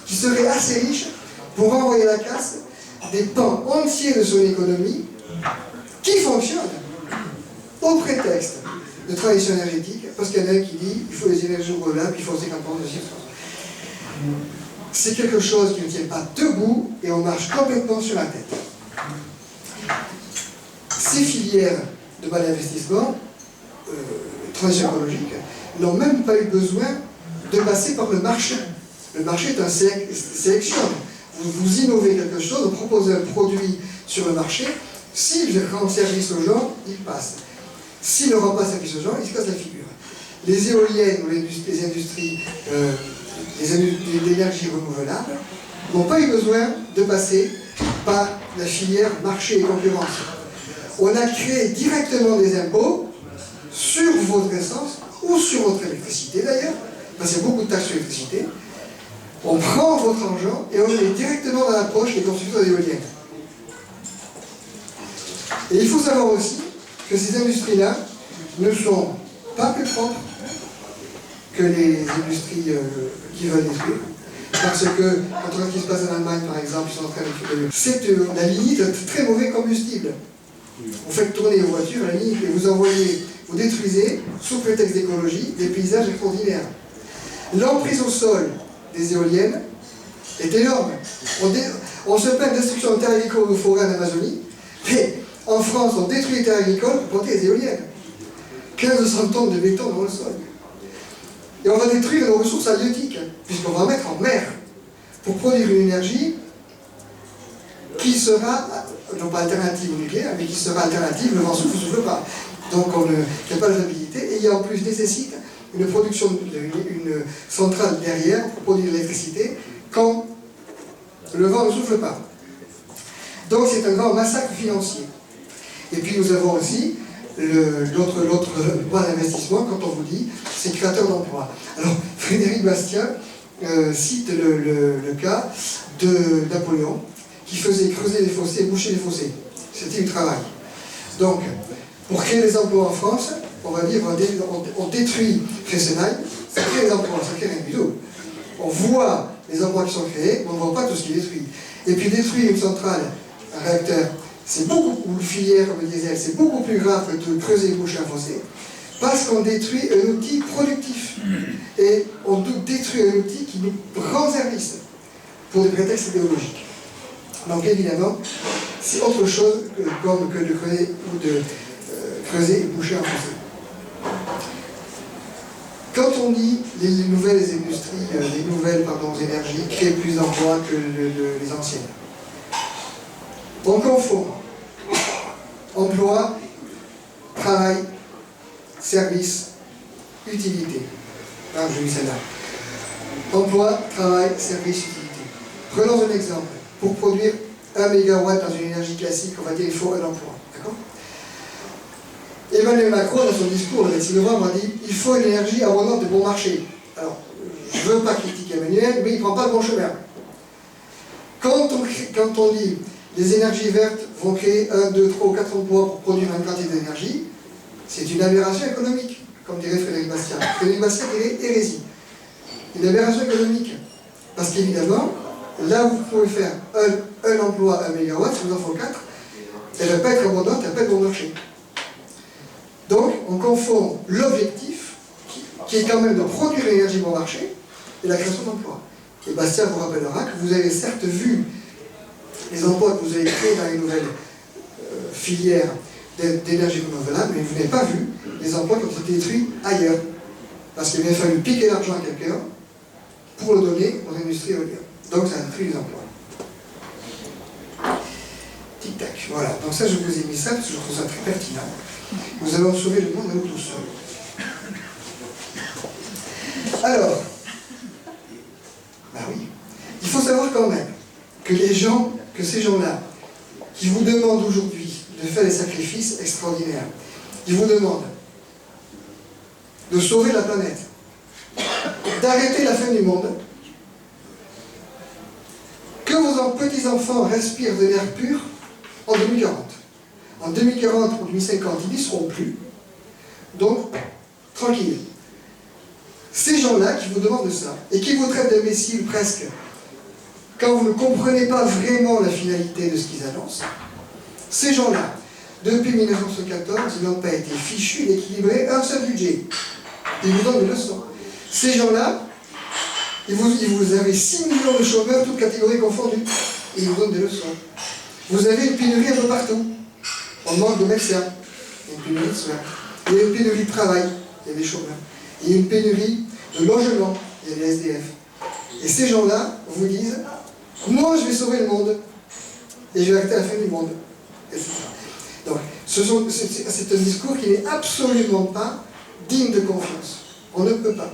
qui serait assez riche pour envoyer à la casse des pans entiers de son économie qui fonctionnent au prétexte de transition énergétique, parce qu'il y en a un qui dit il faut des énergies renouvelables, il faut 50% de circonstances. C'est quelque chose qui ne tient pas debout et on marche complètement sur la tête. Ces filières de mal investissement, transition écologique, n'ont même pas eu besoin de passer par le marché. Le marché est un sélection. Vous innovez quelque chose, vous proposez un produit sur le marché, s'il rend service aux gens, il passe. S'il ne rend pas service aux gens, il se casse la figure. Les éoliennes ou les industries d'énergie renouvelable n'ont pas eu besoin de passer par la filière marché et concurrence. On a créé directement des impôts sur votre essence ou sur votre électricité d'ailleurs, parce qu'il y a beaucoup de taxes sur l'électricité. On prend votre argent et on le met directement dans la poche des constructeurs d'éoliennes. Et il faut savoir aussi que ces industries-là ne sont pas plus propres que les industries qui veulent détruire. Parce que, quand on regarde ce qui se passe en Allemagne, par exemple, ils sont en train de... C'est la lignite de très mauvais combustible. Vous faites tourner vos voitures, la lignite, et vous détruisez, sous prétexte d'écologie, des paysages extraordinaires. L'emprise au sol des éoliennes est énorme. On se plaint de destruction de terres agricoles ou de forêts en Amazonie, mais en France, on détruit les terres agricoles pour planter des éoliennes. 1500 tonnes de béton dans le sol. Et on va détruire nos ressources halieutiques, puisqu'on va mettre en mer pour produire une énergie qui sera, non pas alternative au nucléaire, mais qui sera alternative, le vent souffle ou ne souffle pas. Donc il n'y a pas de stabilité, et il y a en plus nécessite une production, une centrale derrière pour produire de l'électricité quand le vent ne souffle pas. Donc c'est un grand massacre financier. Et puis nous avons aussi l'autre point d'investissement, quand on vous dit, c'est créateur d'emplois. Alors, Frédéric Bastiat cite le cas de Napoléon, qui faisait creuser les fossés, boucher les fossés. C'était du travail. Donc, pour créer des emplois en France, on va dire, on détruit Fessenheim, ça crée des emplois, ça crée rien du tout. On voit les emplois qui sont créés, mais on ne voit pas tout ce qui est détruit. Et puis détruire une centrale, un réacteur, c'est beaucoup, ou une filière comme le diesel, c'est beaucoup plus grave que de creuser et boucher un fossé, parce qu'on détruit un outil productif. Et on détruit un outil qui nous rend service, pour des prétextes idéologiques. Donc évidemment, c'est autre chose que de creuser ou de creuser et boucher un fossé. Quand on dit les nouvelles industries, les nouvelles énergies créent plus d'emplois que les anciennes, on confond emploi, travail, service, utilité. Ah, je lis celle-là. Emploi, travail, service, utilité. Prenons un exemple. Pour produire 1 mégawatt dans une énergie classique, on va dire qu'il faut un emploi. D'accord ? Emmanuel Macron, dans son discours le 26 novembre, a dit il faut une énergie abondante de bon marché. Alors, je ne veux pas critiquer Emmanuel, mais il ne prend pas le bon chemin. Quand on dit les énergies vertes vont créer 1, 2, 3 ou 4 emplois pour produire une quantité d'énergie, c'est une aberration économique, comme dirait Frédéric Bastiat. Frédéric Bastiat dirait hérésie. Une aberration économique. Parce qu'évidemment, là où vous pouvez faire un emploi à 1 mégawatt, si vous en faut 4, elle ne va pas être abondante, elle ne va pas être bon marché. Donc, on confond l'objectif, qui est quand même de produire l'énergie bon marché, et la création d'emplois. Et Bastien vous rappellera que vous avez certes vu les emplois que vous avez créés dans les nouvelles filières d'énergie renouvelable, mais vous n'avez pas vu les emplois qui ont été détruits ailleurs. Parce qu'il a bien fallu piquer l'argent à quelqu'un pour le donner aux industries éoliennes. Donc ça a détruit les emplois. Tic-tac, voilà. Donc ça, je vous ai mis ça parce que je trouve ça très pertinent. Nous allons sauver le monde à nous tout seuls. Alors, ben oui, il faut savoir quand même que ces gens-là, qui vous demandent aujourd'hui de faire des sacrifices extraordinaires, qui vous demandent de sauver la planète, d'arrêter la fin du monde, que vos petits-enfants respirent de l'air pur en 2040. En 2040 ou 2050, ils n'y seront plus. Donc, tranquille. Ces gens-là qui vous demandent ça, et qui vous traitent d'imbéciles presque, quand vous ne comprenez pas vraiment la finalité de ce qu'ils annoncent, ces gens-là, depuis 1914, ils n'ont pas été fichus d'équilibrer un seul budget. Ils vous donnent des leçons. Ces gens-là, vous avez 6 millions de chômeurs, toutes catégories confondues, et ils vous donnent des leçons. Vous avez une pénurie un peu partout. On manque de médecins, il y a une pénurie de soins. Il y a une pénurie de travail, il y a des chômeurs. Il y a une pénurie de logement, il y a des SDF. Et ces gens-là vous disent, moi je vais sauver le monde, et je vais arrêter la fin du monde, etc. Donc, c'est un discours qui n'est absolument pas digne de confiance. On ne peut pas.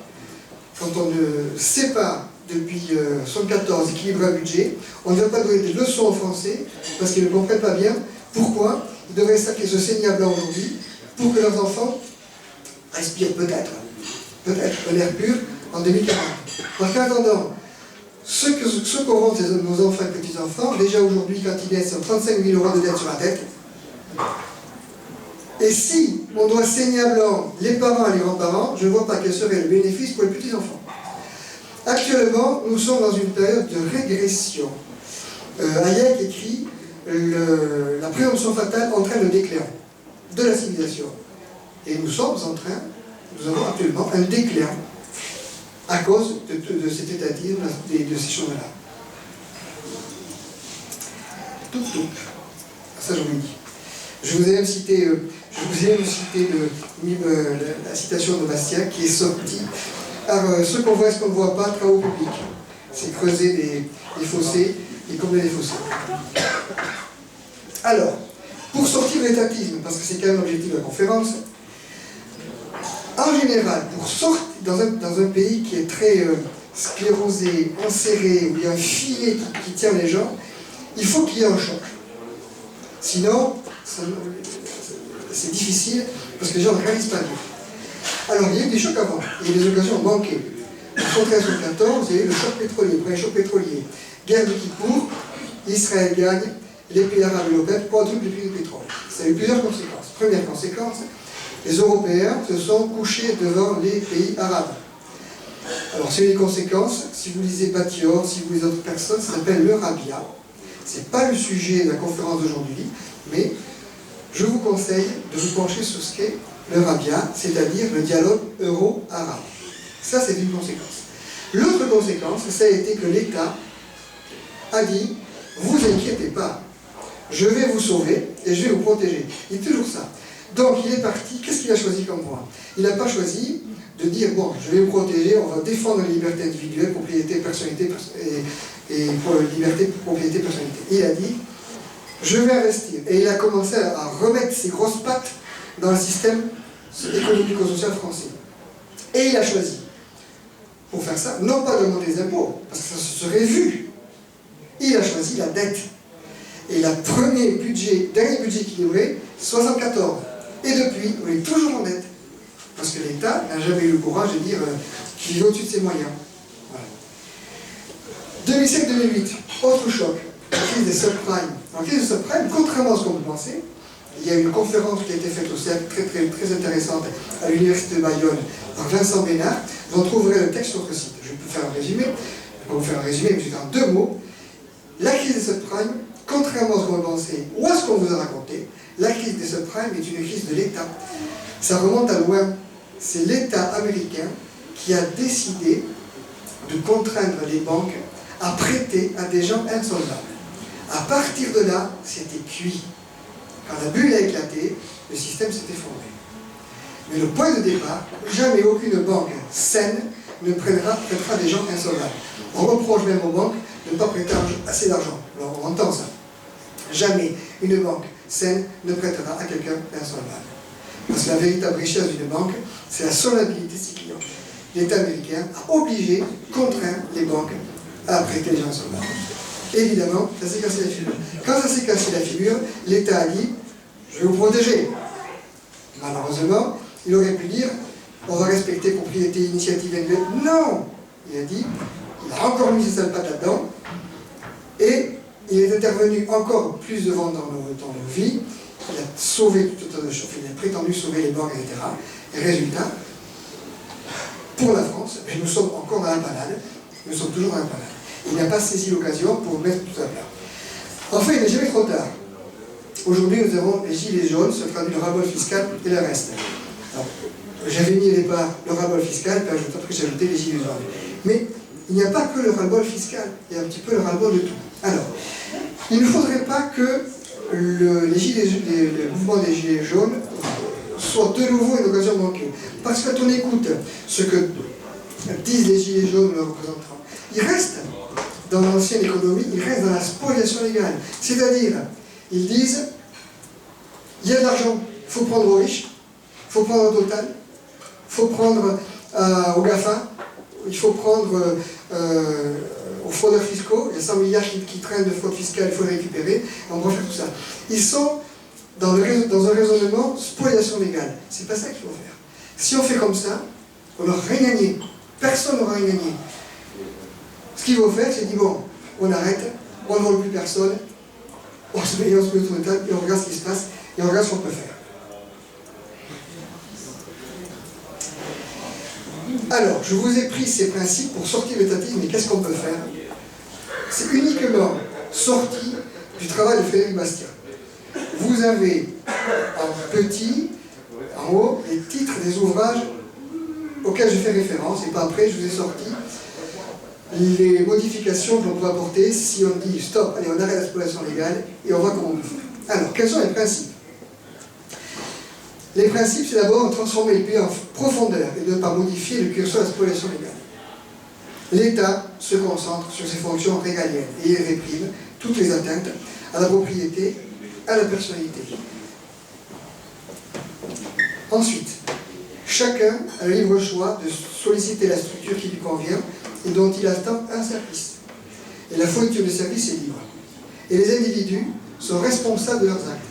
Quand on ne sait pas, depuis 1974, équilibrer un budget, on ne va pas donner des leçons aux Français, parce qu'ils ne comprennent pas bien pourquoi ils devraient sacrifier ce saignant blanc aujourd'hui, pour que leurs enfants respirent peut-être un air pur en 2040. Parce qu'attendant, ce qu'auront nos enfants et petits-enfants, déjà aujourd'hui, quand ils naissent, 35 000 € de dette sur la tête. Et si on doit saigner à blanc les parents et les grands-parents, je ne vois pas quel serait le bénéfice pour les petits-enfants. Actuellement, nous sommes dans une période de régression. Hayek écrit la présomption fatale entraîne le déclin de la civilisation. Et nous avons actuellement un déclin à cause de cet étatisme, de ces choses-là. Ça, je vous l'ai dit. Je vous ai même cité, la citation de Bastiat qui est sortie. Alors, ce qu'on voit et ce qu'on ne voit pas, travaux publics. C'est creuser des fossés et combler les fossés. Alors, pour sortir de l'étatisme, parce que c'est quand même l'objectif de la conférence, en général, pour sortir dans un pays qui est très sclérosé, enserré, où il y a un filet qui tient les gens, il faut qu'il y ait un choc. Sinon, c'est difficile parce que les gens ne réalisent pas mieux. Alors, il y a eu des chocs avant, il y a eu des occasions manquées. En 1914, il y a eu le choc pétrolier, le premier choc pétrolier. Guerre de Kippour, Israël gagne, les pays arabes et l'OPEP quadruplent les prix du pétrole. Ça a eu plusieurs conséquences. Première conséquence, les Européens se sont couchés devant les pays arabes. Alors, c'est une conséquence, si vous lisez Batior, si vous lisez d'autres personnes, ça s'appelle le Rabia. Ce n'est pas le sujet de la conférence d'aujourd'hui, mais je vous conseille de vous pencher sur ce qu'est le Rabia, c'est-à-dire le dialogue euro-arabe. Ça, c'est une conséquence. L'autre conséquence, ça a été que l'État a dit, vous inquiétez pas, je vais vous sauver et je vais vous protéger. Il dit toujours ça. Donc, il est parti, qu'est-ce qu'il a choisi comme voie? Il n'a pas choisi de dire, bon, je vais vous protéger, on va défendre les libertés individuelles, propriété, personnalité, et pour liberté, propriété, personnalité. Il a dit, je vais investir. Et il a commencé à remettre ses grosses pattes dans le système économico-social français. Et il a choisi, pour faire ça, non pas d'augmenter les impôts, parce que ça se serait vu. Il a choisi la dette. Et le dernier budget équilibré, 74. Et depuis, on est toujours en dette. Parce que l'État n'a jamais eu le courage de dire qu'il est au-dessus de ses moyens. Voilà. 2007-2008, autre choc, la crise des subprimes. En crise des subprimes, contrairement à ce qu'on peut penser, il y a une conférence qui a été faite au cercle très intéressante à l'université de Bayonne par Vincent Bénard. Vous en trouverez le texte sur notre site. Je peux faire un résumé. Je vais vous faire un résumé, mais c'est en 2 mots. La crise des subprimes, contrairement à ce qu'on peut penser ou à ce qu'on vous a raconté, la crise des subprimes est une crise de l'État. Ça remonte à loin. C'est l'État américain qui a décidé de contraindre les banques à prêter à des gens insolvables. À partir de là, c'était cuit. Quand la bulle a éclaté, le système s'est effondré. Mais le point de départ, jamais aucune banque saine ne prêtera des gens insolvables. On reproche même aux banques de ne pas prêter assez d'argent. Alors on entend ça. Jamais une banque saine ne prêtera à quelqu'un d'insolvable. Parce que la véritable richesse d'une banque, c'est la solvabilité de ses clients. L'État américain a obligé, contraint les banques à prêter les gens insolvables. Évidemment, ça s'est cassé la figure. Quand ça s'est cassé la figure, l'État a dit, je vais vous protéger. Malheureusement, il aurait pu dire, on va respecter propriété, initiative individuelle. Non! Il a dit, il a encore mis ses sales pattes là-dedans, et il est intervenu encore plus devant dans nos vies. Il a sauvé tout un tas de choses, il a prétendu sauver les banques, etc. Et résultat, pour la France, nous sommes encore dans la panade, nous sommes toujours dans la panade. Il n'a pas saisi l'occasion pour mettre tout à plat. Enfin, il n'est jamais trop tard. Aujourd'hui, nous avons les gilets jaunes, se traduit le ras-le-bol fiscal et le reste. J'avais mis au départ le ras-le-bol fiscal, puis après j'ai ajouté les gilets jaunes. Mais il n'y a pas que le ras-le-bol fiscal, il y a un petit peu le ras-le-bol de tout. Alors, il ne faudrait pas que le mouvement des gilets jaunes soit de nouveau une occasion manquée. Parce que quand on écoute ce que disent les gilets jaunes, leurs représentants, ils restent dans l'ancienne économie, ils restent dans la spoliation légale. C'est-à-dire, ils disent, il y a de l'argent, il faut prendre aux riches, il faut prendre au Total, il faut prendre au GAFA, il faut prendre aux fraudeurs fiscaux, il y a 100 milliards qui traînent de fraude fiscale, il faut les récupérer, on va faire tout ça. Ils sont dans un raisonnement spoliation légale. C'est pas ça qu'il faut faire. Si on fait comme ça, on n'aura rien gagné. Personne n'aura rien gagné. Ce qu'il faut faire, c'est dire, bon, on arrête, on ne vole plus personne, on se met autour de table, et on regarde ce qui se passe, et on regarde ce qu'on peut faire. Alors, je vous ai pris ces principes pour sortir l'étatisme, mais qu'est-ce qu'on peut faire? C'est uniquement sorti du travail de Frédéric Bastiat. Vous avez en petit, en haut, les titres des ouvrages auxquels je fais référence, et pas après, je vous ai sorti les modifications que l'on peut apporter si on dit stop, allez, on arrête la spoliation légale, et on voit comment on peut faire. Alors, quels sont les principes? Les principes, c'est d'abord transformer le pays en profondeur et de ne pas modifier le curseur de la spoliation légale. L'État se concentre sur ses fonctions régaliennes et il réprime toutes les atteintes à la propriété, à la personnalité. Ensuite, chacun a le libre choix de solliciter la structure qui lui convient et dont il attend un service. Et la fourniture de service est libre. Et les individus sont responsables de leurs actes.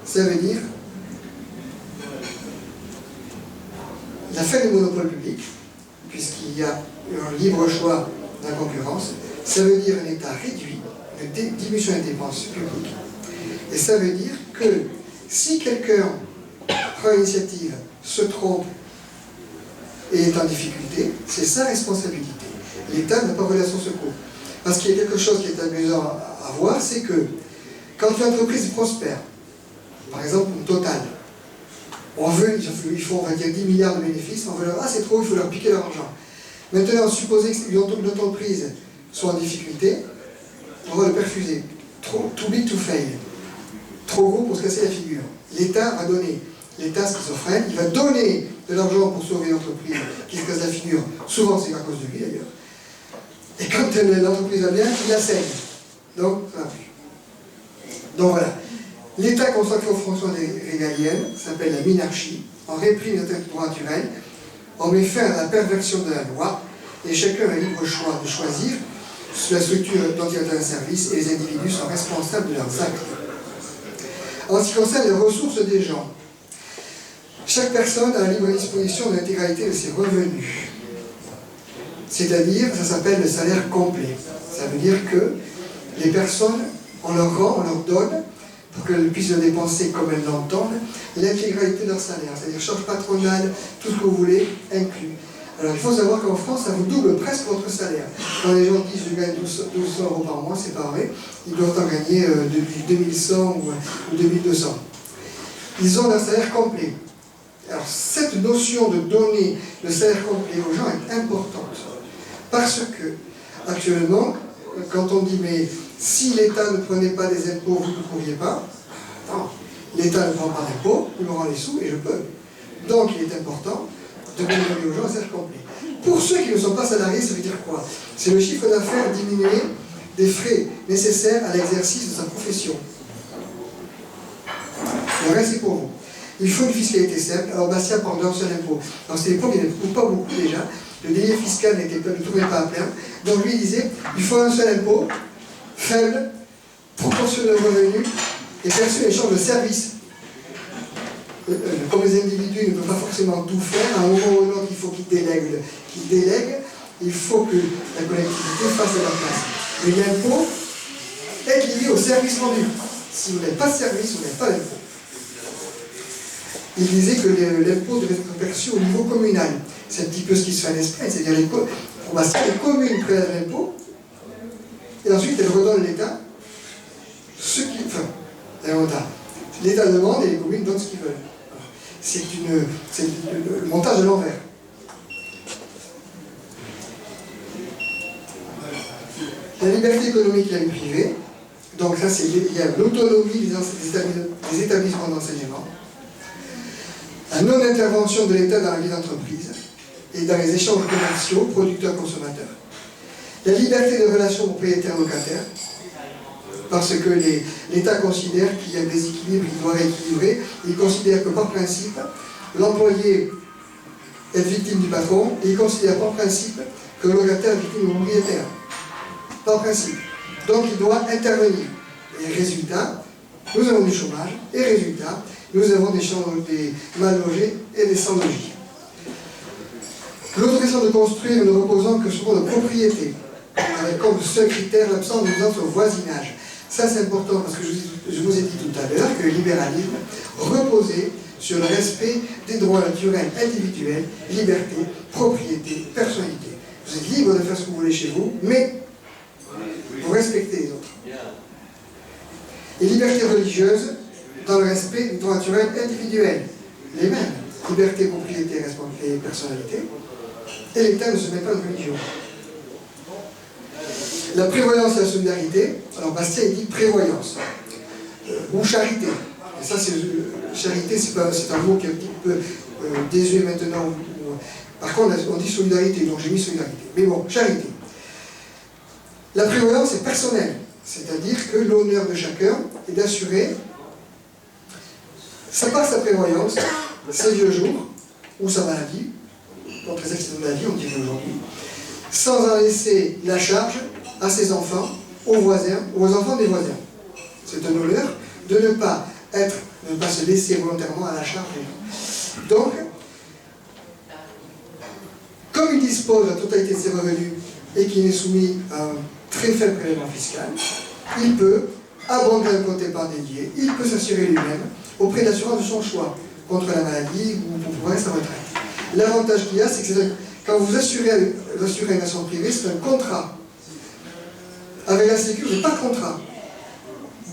Ça veut dire la fin du monopole public, puisqu'il y a un libre choix de la concurrence, ça veut dire un État réduit, une diminution des dépenses publiques. Et ça veut dire que si quelqu'un prend l'initiative, se trompe et est en difficulté, c'est sa responsabilité. L'État n'a pas volé à son secours. Parce qu'il y a quelque chose qui est amusant à voir, c'est que quand une entreprise prospère, par exemple une Total, il faut, on va dire, 10 milliards de bénéfices, on veut leur, ah c'est trop, il faut leur piquer leur argent. Maintenant, supposer qu'une entreprise soit en difficulté, on va le perfuser. Too big to fail. Trop gros pour se casser la figure. L'État va donner, l'État schizophrène, il va donner de l'argent pour sauver l'entreprise qui se casse la figure. Souvent c'est à cause de lui d'ailleurs. Et quand l'entreprise va bien, il la saigne. Donc, ça va plus. Donc voilà. L'État consacré aux fonctions régaliennes s'appelle la minarchie. On réprime les droits naturels, on met fin à la perversion de la loi, et chacun a le libre choix de choisir la structure dont il a un service, et les individus sont responsables de leurs actes. En ce qui concerne les ressources des gens, chaque personne a la libre disposition de l'intégralité de ses revenus. C'est-à-dire, ça s'appelle le salaire complet. Ça veut dire que les personnes, on leur rend, on leur donne, pour qu'elles puissent le dépenser comme elles l'entendent, l'intégralité de leur salaire. C'est-à-dire charge patronale, tout ce que vous voulez, inclus. Alors il faut savoir qu'en France, ça vous double presque votre salaire. Quand les gens disent je gagne 1200 € par mois, c'est pas vrai. Ils doivent en gagner 2100 ou 2200. Ils ont leur salaire complet. Alors cette notion de donner le salaire complet aux gens est importante. Parce que, actuellement, quand on dit mais si l'État ne prenait pas des impôts, vous ne pourriez pas. Non, l'État ne prend pas d'impôts, il me rend les sous et je peux. Donc il est important de donner aux gens un salaire complet. Pour ceux qui ne sont pas salariés, ça veut dire quoi? C'est le chiffre d'affaires diminué des frais nécessaires à l'exercice de sa profession. Le reste, c'est pour vous. Il faut une fiscalité simple. Alors, Bastia parle d'un seul impôt. Dans cette époque, il n'y en a pas beaucoup déjà. Le délire fiscal ne tournait pas à plein. Donc, lui, il disait il faut un seul impôt, faible, proportionnel aux revenus et perçu en échange de services. Comme les individus ne peuvent pas forcément tout faire, à un moment ou à un autre, il faut qu'ils délèguent. Il faut que la collectivité fasse à leur place. Mais l'impôt est lié au service rendu. Si vous n'avez pas de service, vous n'avez pas d'impôt. Il disait que l'impôt devait être perçu au niveau communal. C'est un petit peu ce qui se fait en Espagne, c'est-à-dire pour Bastia, les communes prélèvent l'impôt, et ensuite elles redonnent à l'État ce qui. Enfin, l'État demande et les communes donnent ce qu'ils veulent. C'est le montage de l'envers. La liberté économique et la vie privée, donc ça il y a l'autonomie des établissements d'enseignement, la non-intervention de l'État dans la vie d'entreprise et dans les échanges commerciaux, producteurs-consommateurs, la liberté de relations propriétaires-locataires, parce que l'État considère qu'il y a un déséquilibre, il doit rééquilibrer, il considère que par principe, l'employé est victime du patron, et il considère par principe que le locataire est victime du propriétaire. Par principe. Donc il doit intervenir. Et résultat, nous avons du chômage, et résultat, nous avons des mal logés et des sans logis. L'autorisation de construire ne reposant que sur la propriété, avec comme seul critère l'absence de nuisance au voisinage. Ça c'est important parce que je vous ai dit tout à l'heure que le libéralisme reposait sur le respect des droits naturels individuels, liberté, propriété, personnalité. Vous êtes libre de faire ce que vous voulez chez vous, mais vous respectez les autres. Et liberté religieuse dans le respect des droits naturels individuels. Les mêmes. Liberté, propriété, responsabilité et personnalité. Et l'État ne se met pas de religion. La prévoyance et la solidarité. Alors Bastia, il dit prévoyance. Ou charité. Et ça, charité, c'est un mot qui est un petit peu désuet maintenant. Par contre, on dit solidarité, donc j'ai mis solidarité. Mais bon, charité. La prévoyance est personnelle. C'est-à-dire que l'honneur de chacun est d'assurer sa prévoyance, ses vieux jours, ou sa maladie, contre les accidents de la vie, on dirait aujourd'hui, sans en laisser la charge à ses enfants, aux voisins, aux enfants des voisins. C'est un honneur de ne pas se laisser volontairement à la charge des gens. Donc, Comme il dispose de la totalité de ses revenus et qu'il est soumis à un très faible prélèvement fiscal, il peut abonder un compte épargne dédié, il peut s'assurer lui-même auprès de l'assurance de son choix, contre la maladie ou pour pouvoir sa retraite. L'avantage qu'il y a, c'est que quand vous assurez une assurance privée, c'est un contrat. Avec la Sécu, vous n'avez pas de contrat.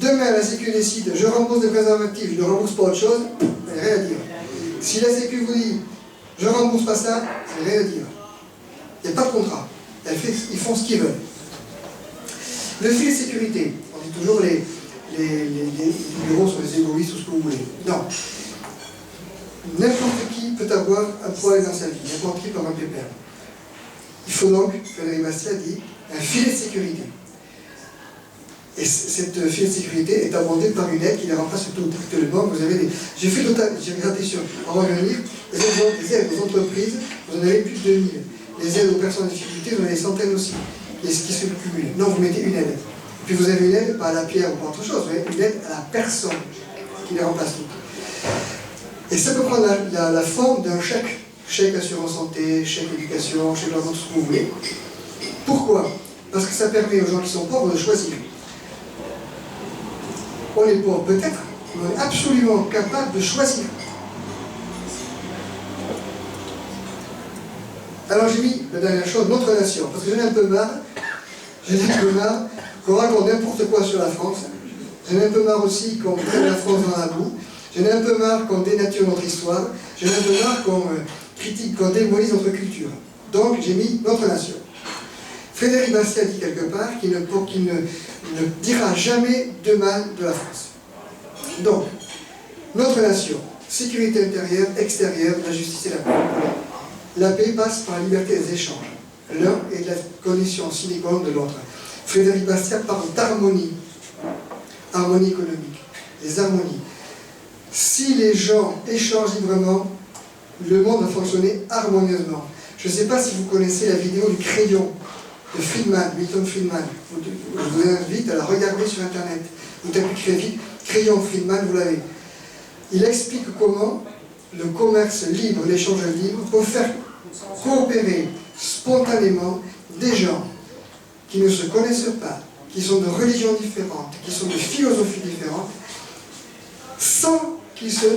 Demain, la Sécu décide, je rembourse des préservatifs, je ne rembourse pas autre chose, il n'y a rien à dire. Si la Sécu vous dit, je ne rembourse pas ça, il n'y a rien à dire. Il n'y a pas de contrat. Ils font ce qu'ils veulent. Le filet de sécurité, on dit toujours les libéraux sont les égoïstes ou ce que vous voulez. Non. N'importe qui peut avoir un problème dans sa vie, n'importe qui peut avoir un pépère. Il faut donc, Frédéric Bastiat dit, un filet de sécurité. Et cette filet de sécurité est abondée par une aide qui les remplace toutes. Actuellement, vous avez des... J'ai regardé sur, on va revenir, les aides aux entreprises, vous en avez plus de 2000. Les aides aux personnes en difficulté, vous en avez des centaines aussi. Et ce qui se cumule. Non, vous mettez une aide. Puis vous avez une aide, pas à la pierre ou pas autre chose, vous avez une aide à la personne qui les remplace toutes. Et ça peut prendre la forme d'un chèque. Chèque assurance santé, chèque éducation, chèque logement, tout ce que vous voulez. Pourquoi? Parce que ça permet aux gens qui sont pauvres de choisir. On est pauvre peut-être, mais on est absolument capable de choisir. Alors j'ai mis la dernière chose, notre nation, parce que j'en ai un peu marre qu'on raconte n'importe quoi sur la France. J'en ai un peu marre aussi qu'on prenne la France dans la boue. J'en ai un peu marre qu'on dénature notre histoire. J'en ai un peu marre qu'on critique, qu'on démolisse notre culture. Donc j'ai mis notre nation. Frédéric Bastiat dit quelque part qu'il ne dira jamais de mal de la France. Donc, notre nation, sécurité intérieure, extérieure, la justice et la paix. La paix passe par la liberté des échanges. L'un est la condition sine qua non de l'autre. Frédéric Bastiat parle d'harmonie. Harmonie économique. Les harmonies. Si les gens échangent librement, le monde va fonctionner harmonieusement. Je ne sais pas si vous connaissez la vidéo du crayon de Friedman, Milton Friedman. Je vous invite à la regarder sur Internet. Vous tapez crayon Friedman, vous l'avez. Il explique comment le commerce libre, l'échange libre, peut faire coopérer spontanément des gens qui ne se connaissent pas, qui sont de religions différentes, qui sont de philosophies différentes, sans qu'ils se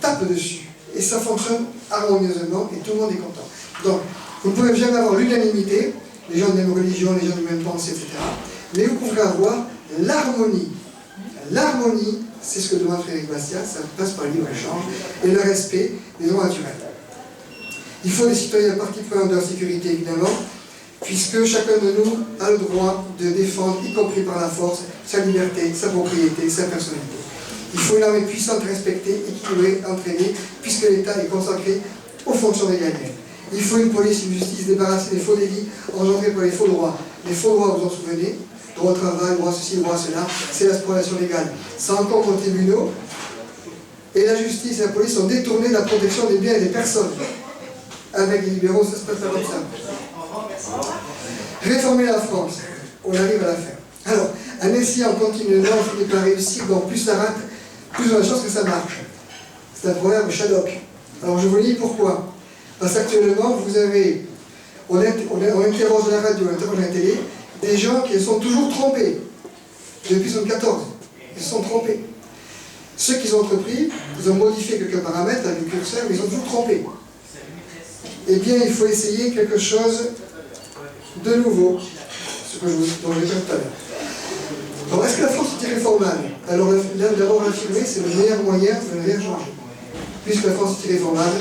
tapent dessus. Et ça fonctionne harmonieusement et tout le monde est content. Donc, vous ne pouvez jamais avoir l'unanimité, les gens de même religion, les gens de même pensée, etc. Mais vous pourrez avoir l'harmonie. L'harmonie, c'est ce que demande Frédéric Bastiat, ça passe par le libre-échange et le respect des droits naturels. Il faut des citoyens partie prenante de la sécurité, évidemment, puisque chacun de nous a le droit de défendre, y compris par la force, sa liberté, sa propriété, sa personnalité. Il faut une armée puissante, respectée, équilibrée, entraînée, puisque l'État est consacré aux fonctions régaliennes. Il faut une police, une justice débarrassée des faux délits engendrés par les faux droits. Les faux droits, vous en souvenez, droit au travail, droit à ceci, droit à cela, c'est la spoliation légale. Ça encore aux tribunaux. Et la justice et la police ont détourné la protection des biens et des personnes. Avec les libéraux, ça se passe pas comme ça. Réformer la France, on arrive à la faire. Alors, en essayant continuellement, on finit par réussir, donc plus ça rate, plus on a de chance que ça marche. C'est un proverbe Shadok. Alors je vous lis pourquoi. Parce qu'actuellement, vous avez, on interroge la radio, on interroge la télé, des gens qui se sont toujours trompés. Depuis 1974, ils se sont trompés. Ceux qui ont entrepris, ils ont modifié quelques paramètres avec le curseur, mais ils ont toujours trompé. Eh bien, il faut essayer quelque chose de nouveau, ce que dont j'ai parlé tout à l'heure. Alors, est-ce que la France est irréformable? Alors, d'abord, l'affirmer, c'est le meilleur moyen de rien changer. Puisque la France est irréformable.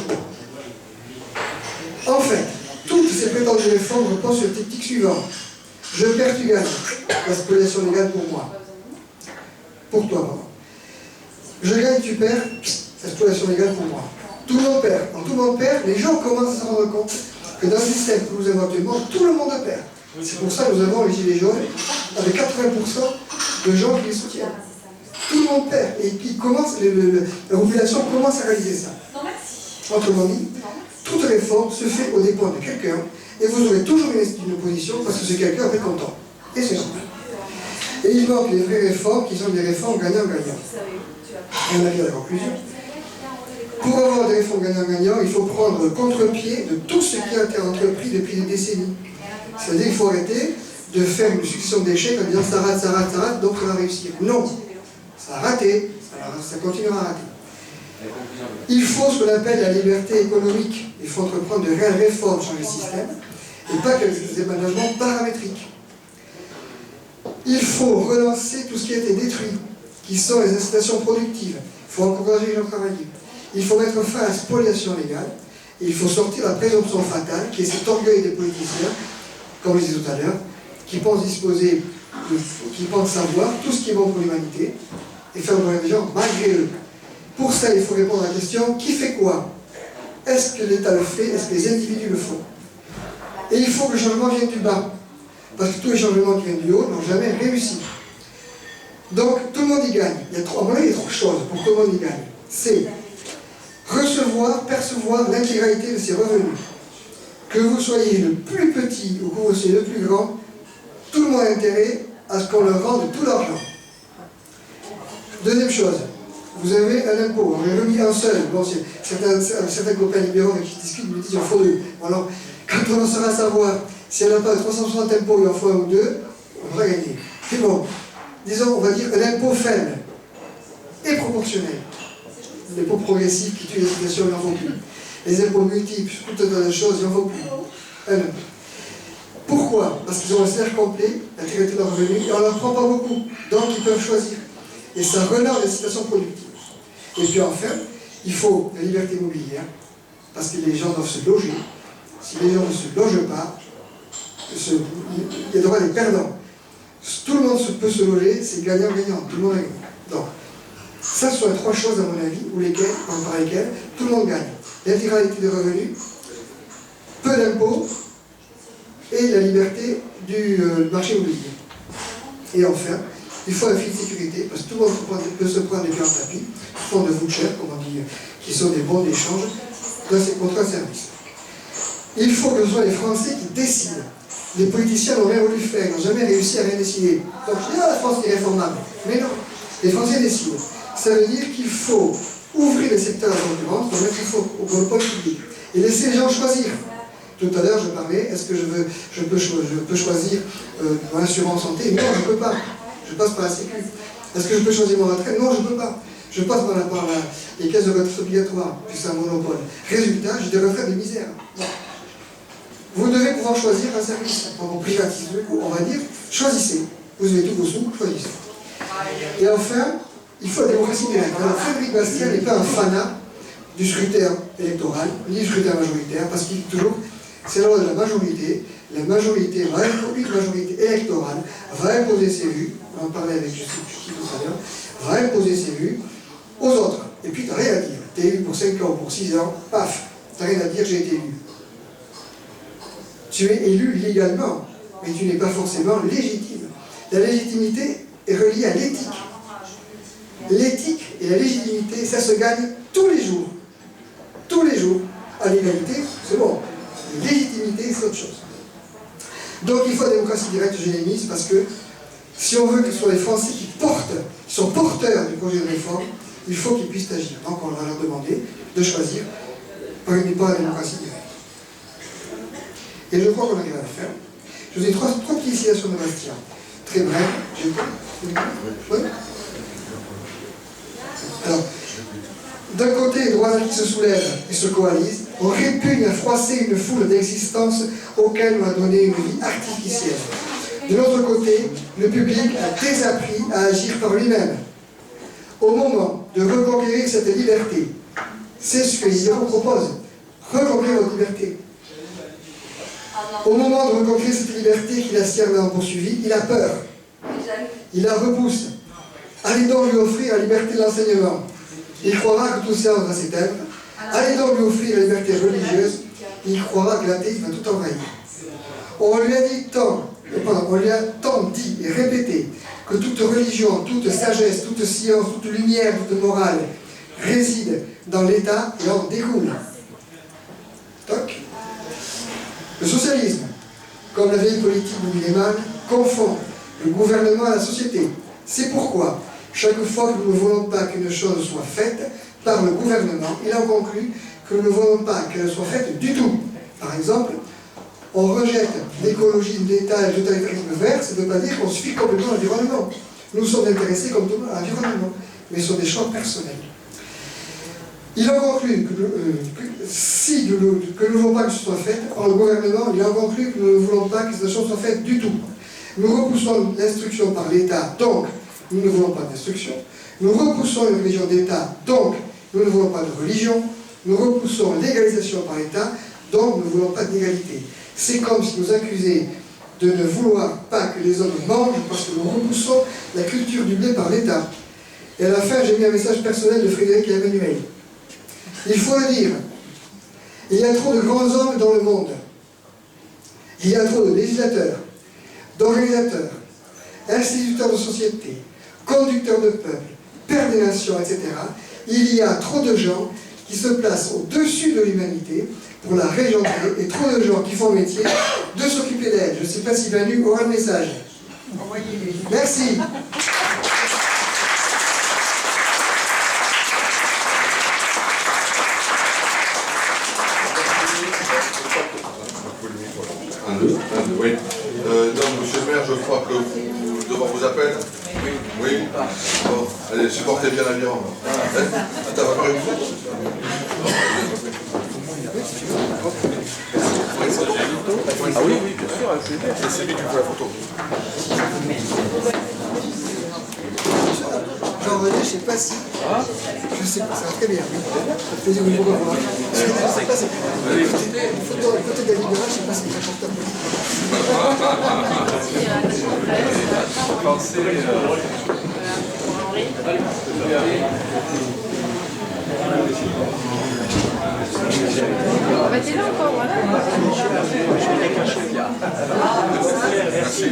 En fait, toutes ces prétendues réformes reposent sur le technique suivant. Je perds, tu gagnes. La spoliation légale pour moi. Pour toi, pardon. Je gagne, tu perds. La spoliation légale pour moi. Tout le monde perd. Quand tout le monde perd, les gens commencent à se rendre compte que dans le système que nous avons actuellement, tout le monde perd. C'est pour ça que nous avons les gilets jaunes avec 80% de gens qui les soutiennent. Tout le monde perd. Et puis la population commence à réaliser ça. Autrement dit, toute réforme se fait au dépens de quelqu'un et vous aurez toujours une opposition parce que ce quelqu'un va être content. Et c'est normal. Et il manque les vraies réformes qui sont des réformes gagnant-gagnant. Et on arrive à la conclusion. Pour avoir des réformes gagnant-gagnant, il faut prendre le contre-pied de tout ce qui a été entrepris depuis des décennies. C'est-à-dire qu'il faut arrêter de faire une succession d'échecs en disant ça rate, donc ça va réussir. Non, ça a raté, ça continuera à rater. Il faut ce qu'on appelle la liberté économique. Il faut entreprendre de réelles réformes sur le système et pas que des aménagements paramétriques. Il faut relancer tout ce qui a été détruit, qui sont les incitations productives. Il faut encourager les gens à travailler. Il faut mettre fin à la spoliation légale. Et il faut sortir la présomption fatale, qui est cet orgueil des politiciens, comme je disais tout à l'heure, qui pensent disposer, qui pensent savoir tout ce qui est bon pour l'humanité, et faire mourir des gens malgré eux. Pour ça, il faut répondre à la question, qui fait quoi? Est-ce que l'État le fait? Est-ce que les individus le font? Et il faut que le changement vienne du bas. Parce que tous les changements qui viennent du haut n'ont jamais réussi. Donc, tout le monde y gagne. À mon avis, il y a trois choses pour que tout le monde y gagne. C'est recevoir, percevoir l'intégralité de ses revenus. Que vous soyez le plus petit ou que vous soyez le plus grand, tout le monde a intérêt à ce qu'on leur rende tout l'argent. Deuxième chose, vous avez un impôt, on a remis un seul. Bon, certains copains libéraux avec qui je discute me disent qu'il en faut deux. Bon, alors, quand on saura savoir si elle n'a pas de 360 impôts, il en faut un ou deux, on va gagner. C'est bon. Disons, on va dire un impôt faible et proportionnel. L'impôt progressif qui tue les situations, il n'en faut plus. Les impôts multiples, tout un tas de choses, il n'en faut plus. Un impôt. Pourquoi? Parce qu'ils ont un salaire complet, l'intégralité de leurs revenus, et on ne leur prend pas beaucoup. Donc ils peuvent choisir. Et ça relance les situations productives. Et puis enfin, il faut la liberté immobilière, parce que les gens doivent se loger. Si les gens ne se logent pas, il y a droit des perdants. Tout le monde peut se loger, c'est gagnant-gagnant, tout le monde gagne. Donc, ça sont les trois choses, à mon avis, par lesquelles tout le monde gagne. L'intégralité des revenus, peu d'impôts, et la liberté du marché immobilier. Et enfin, il faut un filet de sécurité, parce que tout le monde peut se prendre des pieds en tapis, fonds de vouchers, comme on dit, qui sont des bons d'échange, dans ces contrats de service. Il faut que ce soit les Français qui décident. Les politiciens n'ont rien voulu faire, ils n'ont jamais réussi à rien décider. Donc je dis, la France est réformable. Mais non, les Français décident. Ça veut dire qu'il faut ouvrir les secteurs à la concurrence, pour mettre au monopole public, et laisser les gens choisir. Tout à l'heure, je parlais, est-ce que je peux choisir mon assurance santé? Non, je ne peux pas. Je passe par la Sécu. Est-ce que je peux choisir mon retraite? Non, je ne peux pas. Je passe par les caisses de retraite obligatoires, puis c'est un monopole. Résultat, j'ai des retraites de misère. Non. Vous devez pouvoir choisir un service. On privatise, on va dire, choisissez. Vous avez tous vos sous, choisissez. Et enfin, il faut la démocratie directe. Alors, Frédéric Bastiat n'est pas un fanat du scrutin électoral, ni du scrutin majoritaire, parce qu'il dit toujours, c'est la loi de la majorité. La majorité va imposer, une majorité électorale va imposer ses vues, on en parlait avec je sais plus qui tout à l'heure, va imposer ses vues aux autres. Et puis tu n'as rien à dire. Tu es élu pour 5 ans ou pour 6 ans, paf, tu n'as rien à dire, j'ai été élu. Tu es élu légalement, mais tu n'es pas forcément légitime. La légitimité est reliée à l'éthique. L'éthique et la légitimité, ça se gagne tous les jours. Tous les jours. À l'égalité, c'est bon. La légitimité, c'est autre chose. Donc il faut la démocratie directe, je l'ai mise, parce que si on veut que ce soit les Français qui sont porteurs du projet de réforme, il faut qu'ils puissent agir. Donc on va leur demander de choisir par la démocratie directe. Et je crois qu'on arrive à le faire. Je vous ai trois petites citations de Bastiat. Très brèves. Oui. Alors, d'un côté, les droits qui se soulèvent et se coalisent, on répugne à froisser une foule d'existences auxquelles on a donné une vie artificielle. De l'autre côté, le public a désappris à agir par lui-même. Au moment de reconquérir cette liberté, c'est ce que Diderot propose. Reconquérir votre liberté. Au moment de reconquérir cette liberté qu'il a si ardemment poursuivie, il a peur. Il la repousse. Allez donc lui offrir la liberté de l'enseignement. Il croira que tout ça va s'éteindre. Allez donc lui offrir la liberté religieuse. Il croira que l'athéisme va tout envahir. On lui a tant dit et répété que toute religion, toute sagesse, toute science, toute lumière, toute morale réside dans l'État et en découle. Toc. Le socialisme, comme la vieille politique de Milléman, confond le gouvernement à la société. C'est pourquoi, chaque fois que nous ne voulons pas qu'une chose soit faite, par le gouvernement, il en conclut que nous ne voulons pas qu'elle soit faite du tout. Par exemple, on rejette l'écologie de l'État et le totalitarisme vert, ça ne veut pas dire qu'on suit complètement l'environnement. Nous sommes intéressés comme tout le monde à l'environnement, mais sur des choix personnels. Il en conclut que nous ne voulons pas que ce soit fait, par le gouvernement, il en conclut que nous ne voulons pas que cette chose soit faite du tout. Nous repoussons l'instruction par l'État, donc nous ne voulons pas d'instruction. Nous repoussons une religion d'État, donc nous ne voulons pas de religion. Nous repoussons l'égalisation par l'État, donc nous ne voulons pas d'égalité. C'est comme si nous accusaient de ne vouloir pas que les hommes mangent parce que nous repoussons la culture du blé par l'État. Et à la fin, j'ai mis un message personnel de Frédéric et Emmanuel. Il faut le dire, il y a trop de grands hommes dans le monde. Il y a trop de législateurs, d'organisateurs, instituteurs de société, conducteurs de peuple, pères des nations, etc. Il y a trop de gens qui se placent au-dessus de l'humanité pour la régenter et trop de gens qui font le métier de s'occuper d'elle. Je ne sais pas si Manu aura le message. Merci. Oui. Donc, monsieur le maire, je crois que vous, devant vos appels. Oui. Oui. Bon, allez, supportez bien l'aviron. T'as pas parlé de vous? Ah oui, oui, bien sûr, c'est lui qui fait la photo. Jean-René, je ne sais pas si. Je sais pas, ça va très bien. Plaisir de vous revoir. Je ne sais pas si. Une photo de la libérale, je ne sais pas si c'est important. T'es là encore, voilà. Merci.